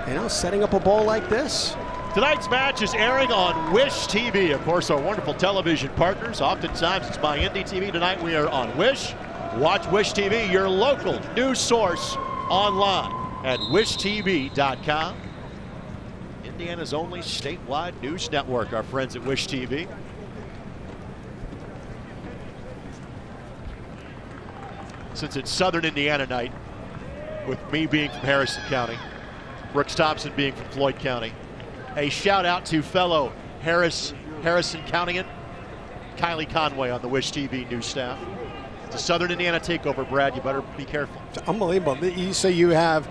you know, setting up a ball like this. Tonight's match is airing on Wish TV, of course, our wonderful television partners. Oftentimes it's by Indy TV. Tonight we are on Wish. Watch Wish TV, your local news source online. at wishtv.com. Indiana's only statewide news network, our friends at Wish TV. Since it's Southern Indiana night, with me being from Harrison County, Brooks Thompson being from Floyd County, a shout out to fellow Harrison Countyan, Kylie Conway on the Wish TV news staff. It's a Southern Indiana takeover, Brad. You better be careful. It's unbelievable. So you have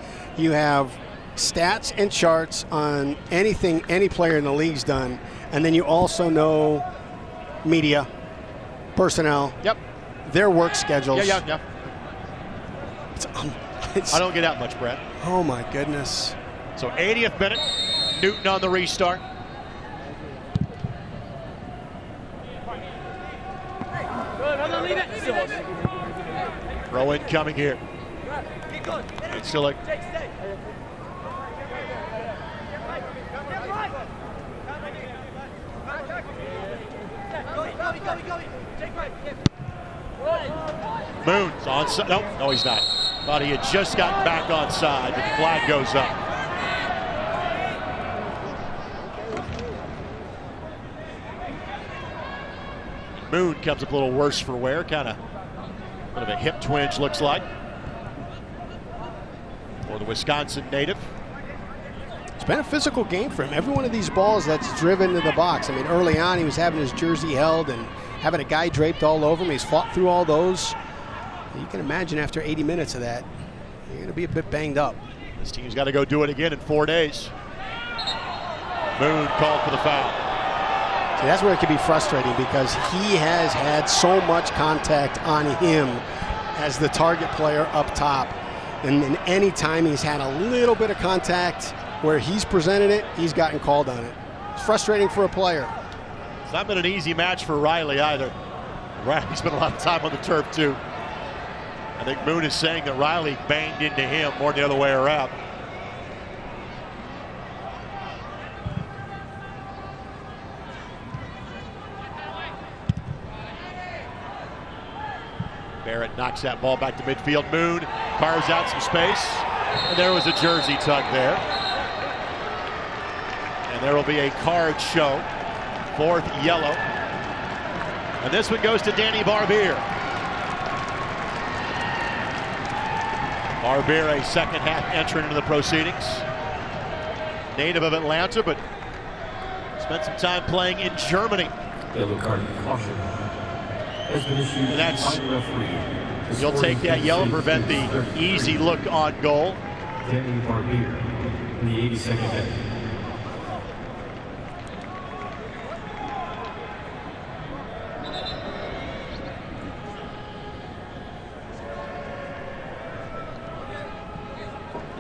stats and charts on anything any player in the league's done, and then you also know media, personnel, yep, their work schedules. Yeah. I don't get out much, Brad. Oh my goodness. So 80th minute, Newton on the restart. Throw in coming here. It's still like Moon's on side. No, he's not. Thought he had just gotten back on side, but the flag goes up. Moon comes up a little worse for wear, kind of a bit of a hip twinge, looks like, for the Wisconsin native. It's been a physical game for him. Every one of these balls that's driven to the box. I mean, early on he was having his jersey held and having a guy draped all over him. He's fought through all those. You can imagine after 80 minutes of that, you're going to be a bit banged up. This team's got to go do it again in 4 days. Moon called for the foul. See, that's where it can be frustrating because he has had so much contact on him as the target player up top. And then any time he's had a little bit of contact where he's presented it, he's gotten called on it. It's frustrating for a player. It's not been an easy match for Riley either. Riley spent a lot of time on the turf too. I think Moon is saying that Riley banged into him more than the other way around. Barrett knocks that ball back to midfield. Moon carves out some space. And there was a jersey tug there. And there will be a card show. 4th yellow. And this one goes to Danny Barbier. Barbier, a second half entrant into the proceedings. Native of Atlanta, but spent some time playing in Germany. Yellow card caution has been issued. And that's, you'll take that yellow, prevent the easy look on goal. Danny Barbier in the 82nd minute.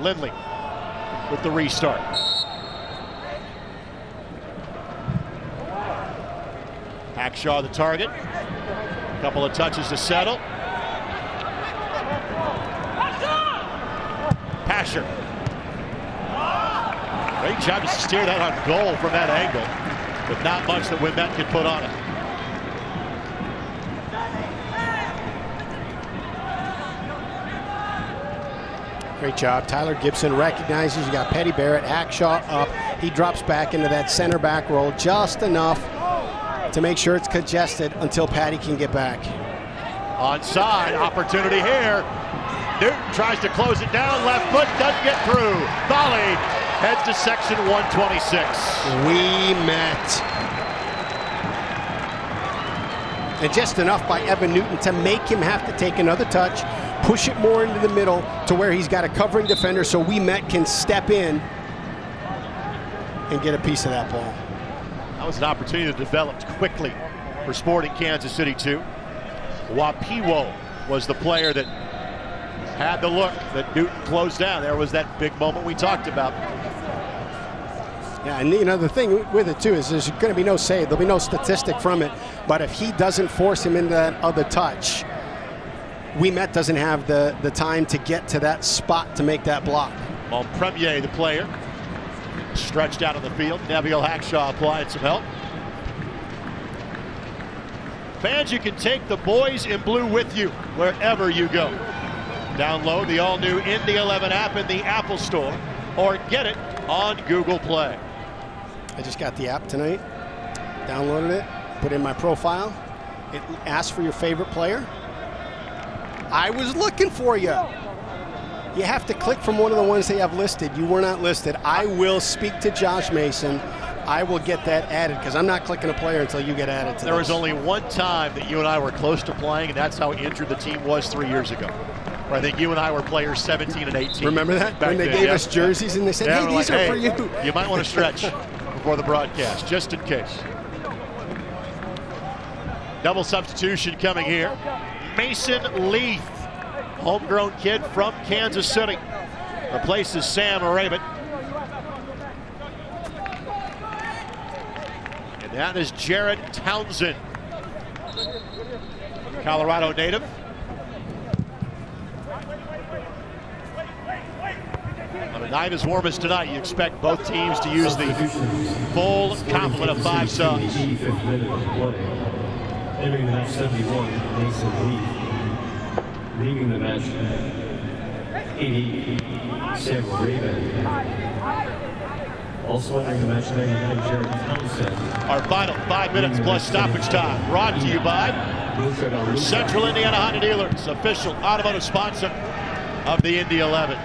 Lindley with the restart. Hackshaw the target. A couple of touches to settle. Pasher. Great job to steer that on goal from that angle, but not much that Wimet could put on it. Great job. Tyler Gibson recognizes you got Petty Barrett, Hackshaw up. He drops back into that center back role just enough to make sure it's congested until Patty can get back. Onside, opportunity here. Newton tries to close it down, left foot, doesn't get through. Volley heads to section 126. We met. And just enough by Evan Newton to make him have to take another touch, push it more into the middle to where he's got a covering defender so We Met can step in and get a piece of that ball. That was an opportunity that developed quickly for Sporting Kansas City too. Wapiwo was the player that had the look that Newton closed down. There was that big moment we talked about. Yeah, and you know, the thing with it too is there's going to be no save. There'll be no statistic from it. But if he doesn't force him into that other touch, We Met doesn't have the time to get to that spot to make that block. Well, Premier, the player, stretched out on the field. Neville Hackshaw applied some help. Fans, you can take the boys in blue with you wherever you go. Download the all-new Indy 11 app in the Apple Store or get it on Google Play. I just got the app tonight, downloaded it, put in my profile. It asks for your favorite player. I was looking for you. You have to click from one of the ones they have listed. You were not listed. I will speak to Josh Mason. I will get that added because I'm not clicking a player until you get added to There this. was only one time that you and I were close to playing, and that's how injured the team was 3 years ago. Where I think you and I were players 17 and 18. Remember that? Back when they then, gave yeah. us jerseys and they said, hey, we're these like, are for you. You might want to stretch before the broadcast, just in case. Double substitution coming here. Mason Leith, homegrown kid from Kansas City, replaces Sam Rabin. And that is Jared Townsend, Colorado native. On a night as warm as tonight, you expect both teams to use the full complement of 5 subs. Entering the match 71, Mason Leith. Leaving the match 80, Sam Rabin. Also entering the match 99, Jared Townsend. Our final 5 minutes plus stoppage time, brought to you by Central Indiana Honda Dealers, official automotive sponsor of the Indy 11.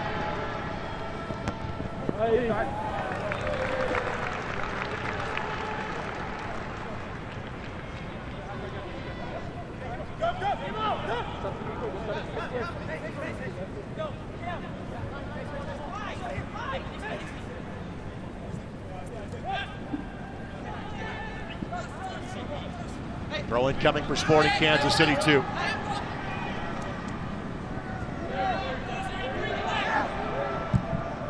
Throw in coming for Sporting Kansas City, too.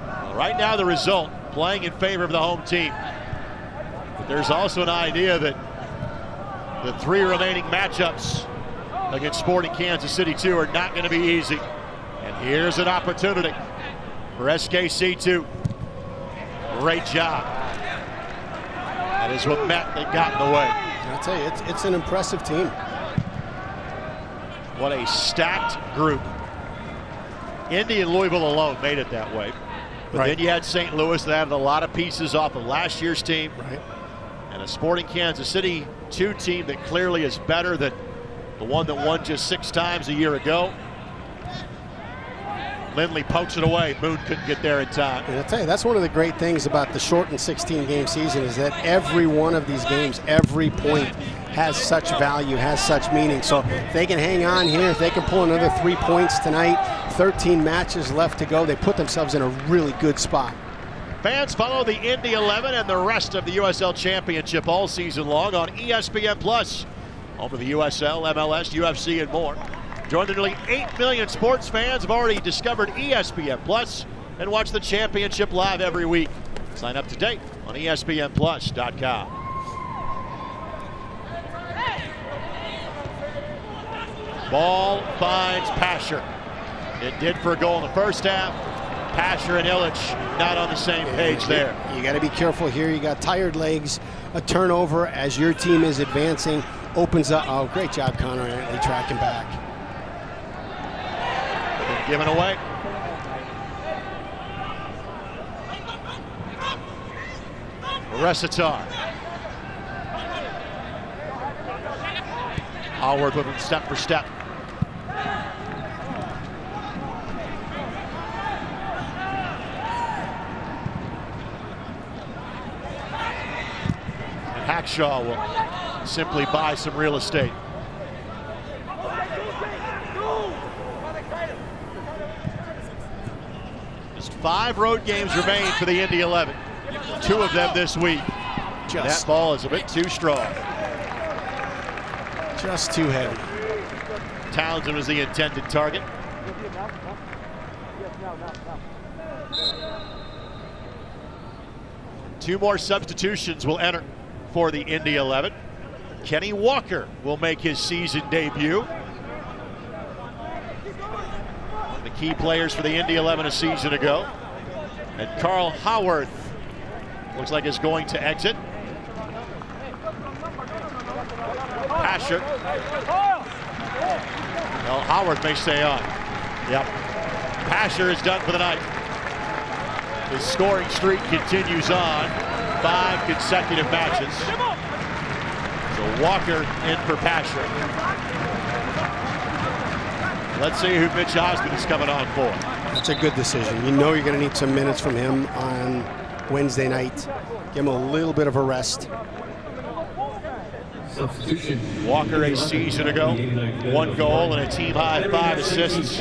Well, right now, the result playing in favor of the home team. But there's also an idea that the 3 remaining matchups against Sporting Kansas City, too, are not going to be easy. And here's an opportunity for SKC2. Great job. That is what Matt they got in the way. I'll tell you, it's an impressive team. What a stacked group. Indy and Louisville alone made it that way. But then you had St. Louis that added a lot of pieces off of last year's team. Right. And a Sporting Kansas City 2 team that clearly is better than the one that won just 6 times a year ago. Lindley pokes it away. Moon couldn't get there in time. And I'll tell you, that's one of the great things about the shortened 16-game season is that every one of these games, every point has such value, has such meaning. So if they can hang on here, if they can pull another 3 points tonight, 13 matches left to go, they put themselves in a really good spot. Fans, follow the Indy 11 and the rest of the USL Championship all season long on ESPN Plus. Home of the USL, MLS, UFC, and more. Join the nearly 8 million sports fans who have already discovered ESPN Plus and watch the championship live every week. Sign up today on ESPNplus.com. Ball finds Pasher. It did for a goal in the first half. Pasher and Illich not on the same page there. You got to be careful here. You got tired legs. A turnover as your team is advancing opens up. Oh, great job, Connor Antley, tracking back. Given away. Recitar. Howard with him step for step. And Hackshaw will simply buy some real estate. Just 5 road games remain for the Indy 11. 2 of them this week. That ball is a bit too strong. Just too heavy. Townsend was the intended target. Two more substitutions will enter for the Indy 11. Kenny Walker will make his season debut. One of the key players for the Indy 11 a season ago. And Carl Howarth looks like is going to exit. Pasher. Well, Howard may stay on. Yep. Pasher is done for the night. His scoring streak continues on. 5 consecutive matches. So Walker in for Pasher. Let's see who Mitch Osmond is coming on for. That's a good decision. You know you're going to need some minutes from him on Wednesday night. Give him a little bit of a rest. Substitution. Walker a season ago, 1 goal and a team high 5 assists.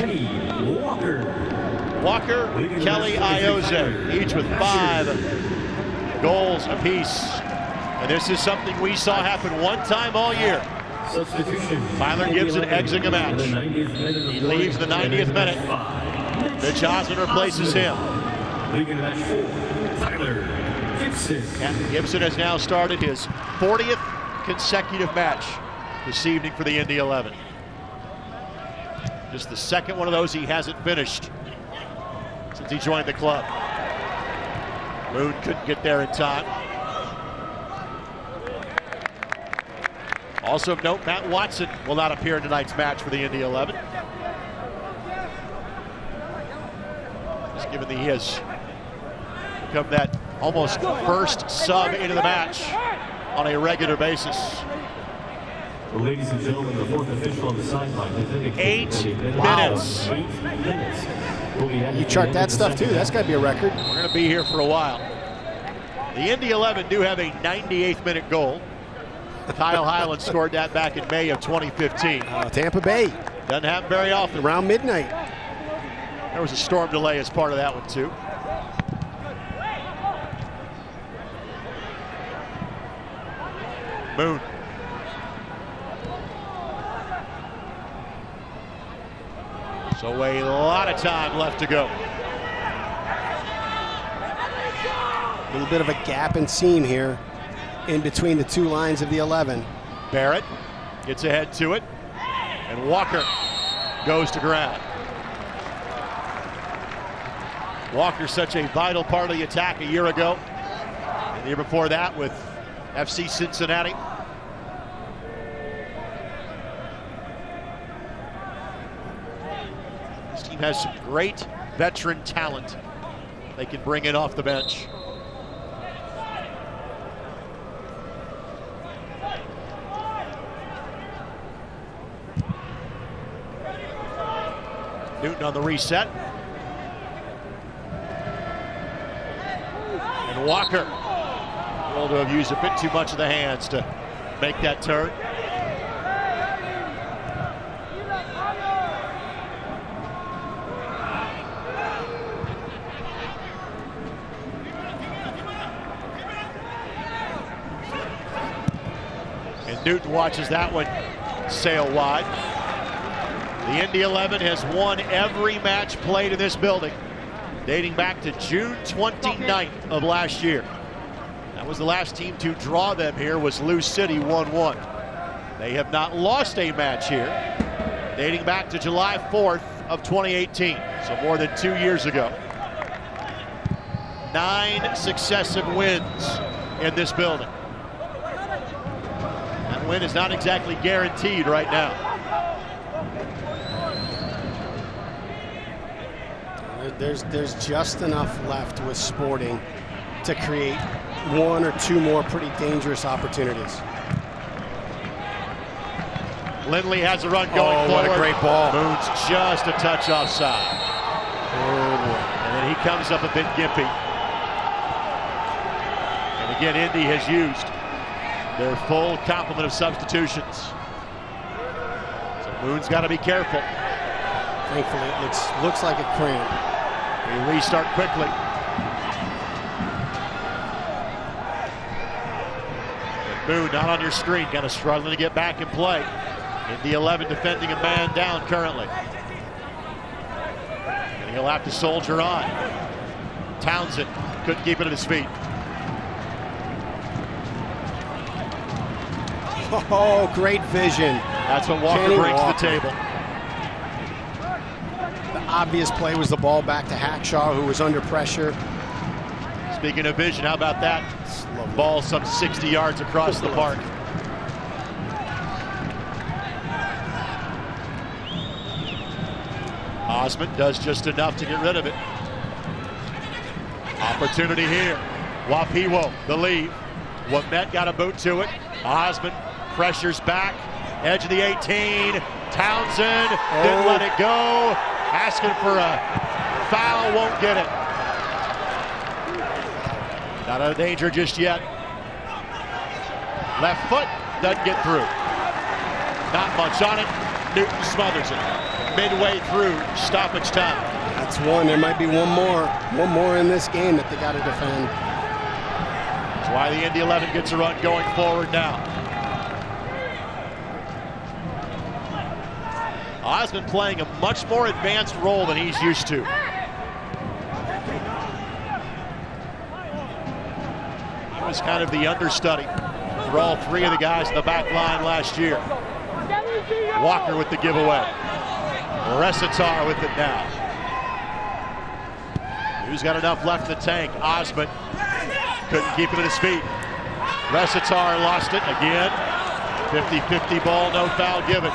Walker, Kelly, Ioze, each with 5 goals apiece. And this is something we saw happen one time all year. Tyler Gibson exiting a match. He leaves the 90th minute. Mitch Osmond replaces him. Captain Gibson has now started his 40th consecutive match this evening for the Indy 11. Just the second one of those he hasn't finished since he joined the club. Moon couldn't get there in time. Also of note, Matt Watson will not appear in tonight's match for the Indy 11. Just given that he has become that almost first sub into the match on a regular basis. Well, ladies and gentlemen, the fourth official on the sideline has indicated 8 minutes. 8 minutes. You chart that stuff too. That's got to be a record. We're going to be here for a while. The Indy 11 do have a 98th minute goal. Kyle Highland scored that back in May of 2015. Tampa Bay. Doesn't happen very often. Around midnight. There was a storm delay as part of that one too. Moon. So a lot of time left to go. A little bit of a gap and seam here in between the 2 lines of the 11. Barrett gets ahead to it, and Walker goes to ground. Walker, such a vital part of the attack a year ago, and the year before that with FC Cincinnati. This team has some great veteran talent they can bring in off the bench. Newton on the reset. And Walker will have used a bit too much of the hands to make that turn. And Newton watches that one sail wide. The Indy 11 has won every match played in this building, dating back to June 29th of last year. That was the last team to draw them here, was Lou City 1-1. They have not lost a match here, dating back to July 4th of 2018, so more than 2 years ago. 9 successive wins in this building. That win is not exactly guaranteed right now. There's just enough left with Sporting to create 1 or 2 more pretty dangerous opportunities. Lindley has a run going forward. What a great ball. Moon's just a touch offside. Oh boy. And then he comes up a bit gimpy. And again, Indy has used their full complement of substitutions. So Moon's got to be careful. Thankfully, it looks like a cramp. We restart quickly. Moon not on your screen, kind of struggling to get back in play. Indy 11 defending a man down currently. And he'll have to soldier on. Townsend couldn't keep it at his feet. Oh, great vision. That's what Walker brings to the table. The obvious play was the ball back to Hackshaw, who was under pressure. Speaking of vision, how about that? Ball some 60 yards across the park. Osmond does just enough to get rid of it. Opportunity here. Wapiwo, the lead. Wamet got a boot to it. Osmond pressures back. Edge of the 18. Townsend didn't let it go. Asking for a foul, won't get it. Not out of danger just yet. Left foot doesn't get through. Not much on it. Newton smothers it. Midway through stoppage time. That's one. There might be one more in this game that they got to defend. That's why the Indy 11 gets a run going forward now. Osmond playing a much more advanced role than he's used to. He was kind of the understudy for all three of the guys in the back line last year. Walker with the giveaway. Resitar with it now. Who's got enough left in the tank? Osmond couldn't keep it at his feet. Resitar lost it again. 50-50 ball, no foul given.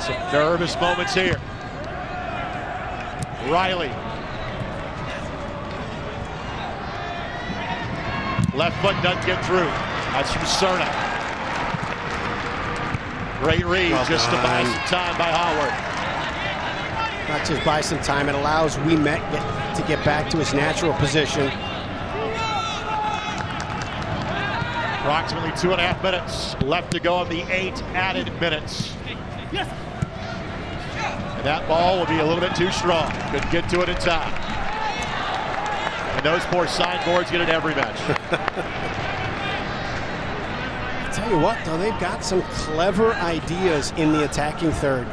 Some nervous moments here. Riley. Left foot doesn't get through. That's from Cerna. Great read just to buy some time by Howard. Not just buy some time, it allows Ouimet to get back to his natural position. Approximately 2.5 minutes left to go of the 8 added minutes. And that ball will be a little bit too strong. Couldn't get to it in time. And those poor signboards get it every match. I'll tell you what, though, they've got some clever ideas in the attacking third.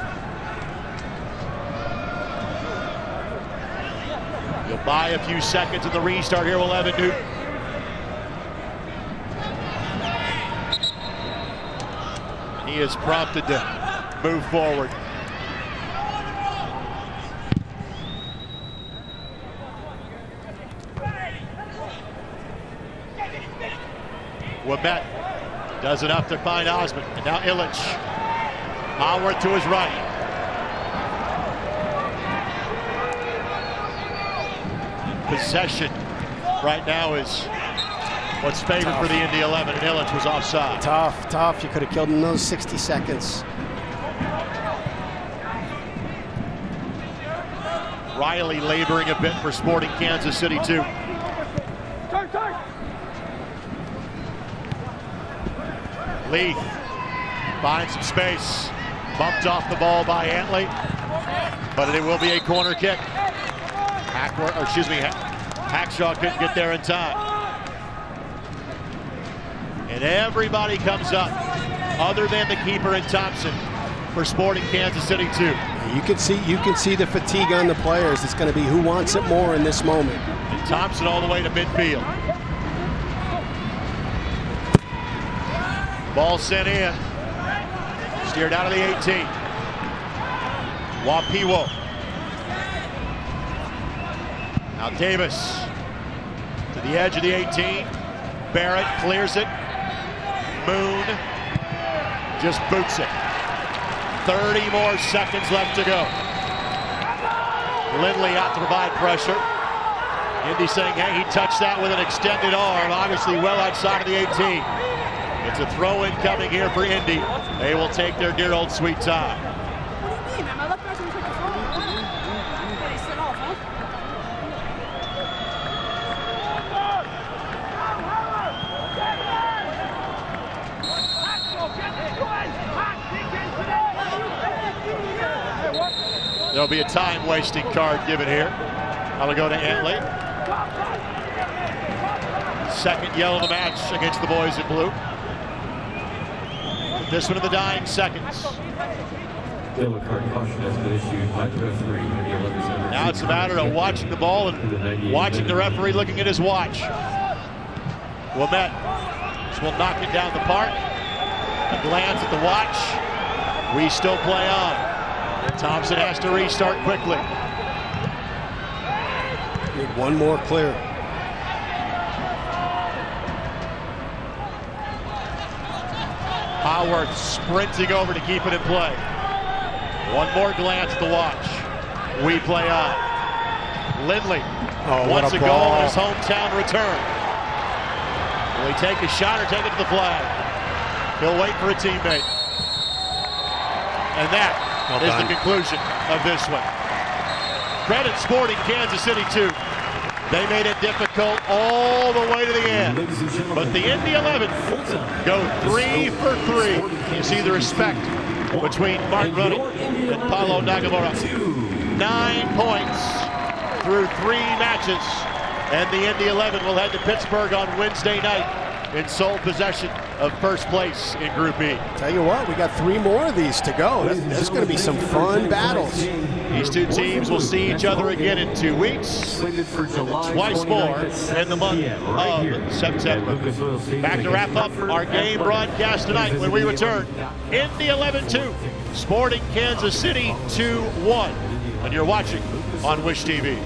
You'll buy a few seconds in the restart here with Evan Newton. He is prompted to move forward. Wamet does enough to find Osmond, and now Illich. Howard to his right. Possession right now is what's favored for the Indy 11, and Illich was offside. Tough. You could have killed him in those 60 seconds. Riley laboring a bit for Sporting Kansas City too. Leith finds some space. Bumped off the ball by Antley, but it will be a corner kick. Hackshaw couldn't get there in time. And everybody comes up, other than the keeper and Thompson, for Sporting Kansas City too. You can see the fatigue on the players. It's going to be who wants it more in this moment. And Thompson all the way to midfield. Ball sent in. Steered out of the 18. Wapiwo. Now Davis to the edge of the 18. Barrett clears it. Moon just boots it. 30 more seconds left to go. Lindley out to provide pressure. Indy saying, hey, he touched that with an extended arm, obviously well outside of the 18. It's a throw-in coming here for Indy. They will take their dear old sweet time. There'll be a time-wasting card given here. That'll go to Antley. Second yellow of the match against the boys in blue. This one in the dying seconds. Yellow card caution has been issued by the referee. Now it's a matter of watching the ball and watching the referee looking at his watch. Wamet will knock it down the park. A glance at the watch. We still play on. Thompson has to restart quickly. Need one more clear. Haworth sprinting over to keep it in play. One more glance to watch. We play on. Lindley wants a goal in his hometown return. Will he take a shot or take it to the flag? He'll wait for a teammate. And that is the conclusion of this one. Credit Sporting Kansas City too. They made it difficult all the way to the end. But the Indy 11 go 3 for 3. You see the respect between Mark Rooney and Paulo Nagamura. 9 points through 3 matches. And the Indy 11 will head to Pittsburgh on Wednesday night in sole possession of first place in Group E. Tell you what, we got 3 more of these to go. There's going to be some fun battles. These two teams will see each other again in 2 weeks, twice more in the month of September. Back to wrap up our game broadcast tonight when we return. Indy 11-2, Sporting Kansas City 2-1. And you're watching on Wish TV.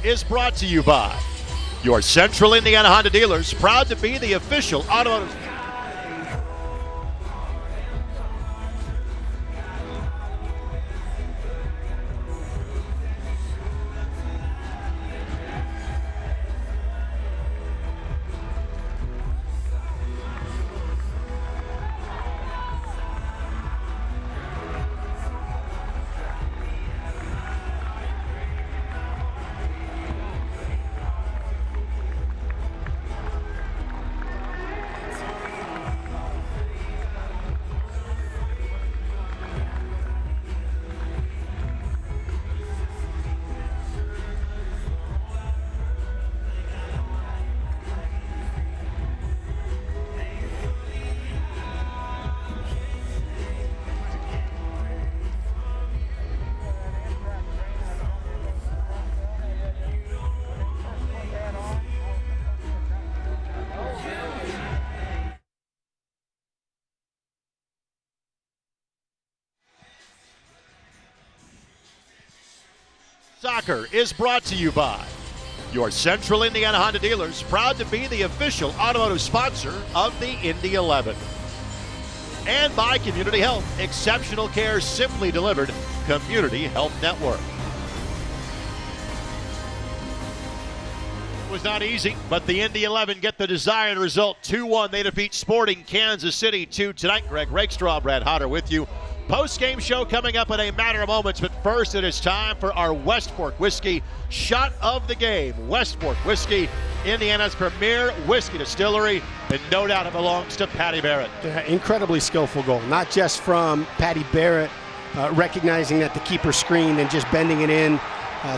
Is brought to you by your Central Indiana Honda dealers, proud to be the official automotive. Soccer is brought to you by your Central Indiana Honda dealers, proud to be the official automotive sponsor of the Indy 11. And by Community Health, exceptional care simply delivered. Community Health Network. It was not easy, but the Indy 11 get the desired result. 2-1. They defeat Sporting Kansas City 2 tonight. Greg Rakestraw, Brad Hodder with you. Post-game show coming up in a matter of moments, but first it is time for our West Fork Whiskey shot of the game. West Fork Whiskey, Indiana's premier whiskey distillery, and no doubt it belongs to Patty Barrett. Yeah, incredibly skillful goal, not just from Patty Barrett recognizing that the keeper screened and just bending it in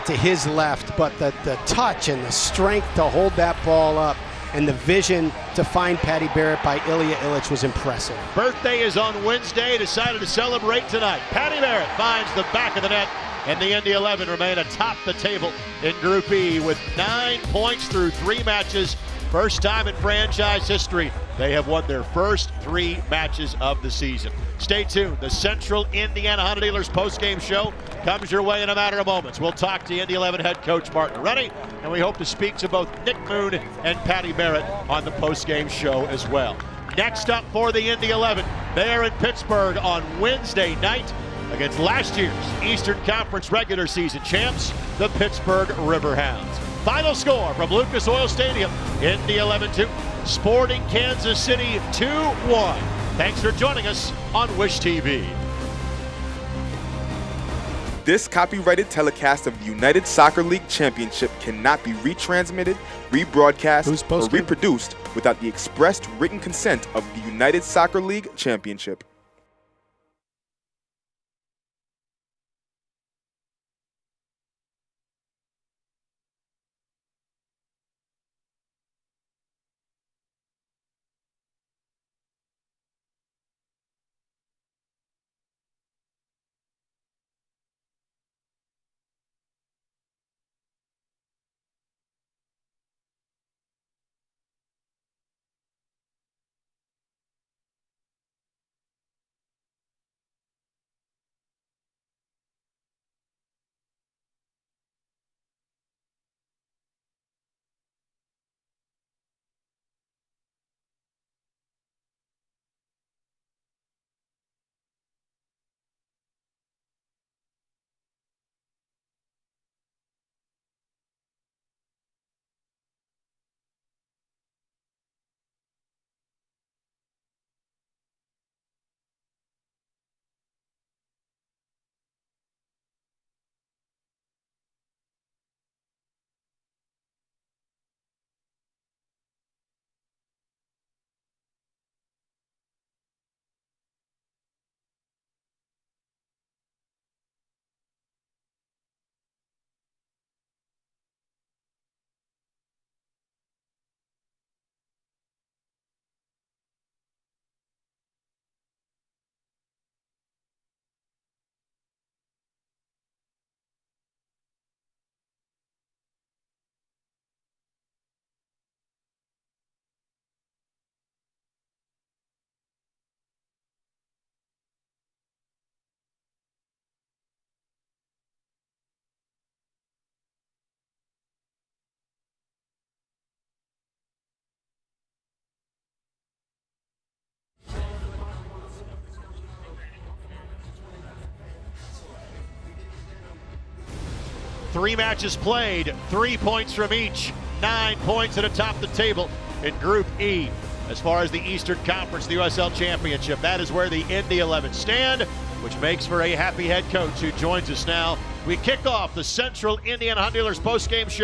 to his left, but the touch and the strength to hold that ball up and the vision to find Patty Barrett by Ilya Illich was impressive. Birthday is on Wednesday, decided to celebrate tonight. Patty Barrett finds the back of the net, and the Indy 11 remain atop the table in Group E with 9 points through 3 matches. First time in franchise history, they have won their first 3 matches of the season. Stay tuned. The Central Indiana Honda Dealers postgame show comes your way in a matter of moments. We'll talk to Indy 11 head coach Martin Rennie, and we hope to speak to both Nick Moon and Patty Barrett on the postgame show as well. Next up for the Indy 11, they are in Pittsburgh on Wednesday night against last year's Eastern Conference regular season champs, the Pittsburgh Riverhounds. Final score from Lucas Oil Stadium, Indy 11-2, Sporting Kansas City 2-1. Thanks for joining us on Wish TV. This copyrighted telecast of the United Soccer League Championship cannot be retransmitted, rebroadcast, or reproduced without the expressed written consent of the United Soccer League Championship. 3 matches played, 3 points from each, 9 points at atop the table in Group E. As far as the Eastern Conference, the USL Championship, that is where the Indy 11 stand, which makes for a happy head coach who joins us now. We kick off the Central Indiana Hunt Dealers postgame show.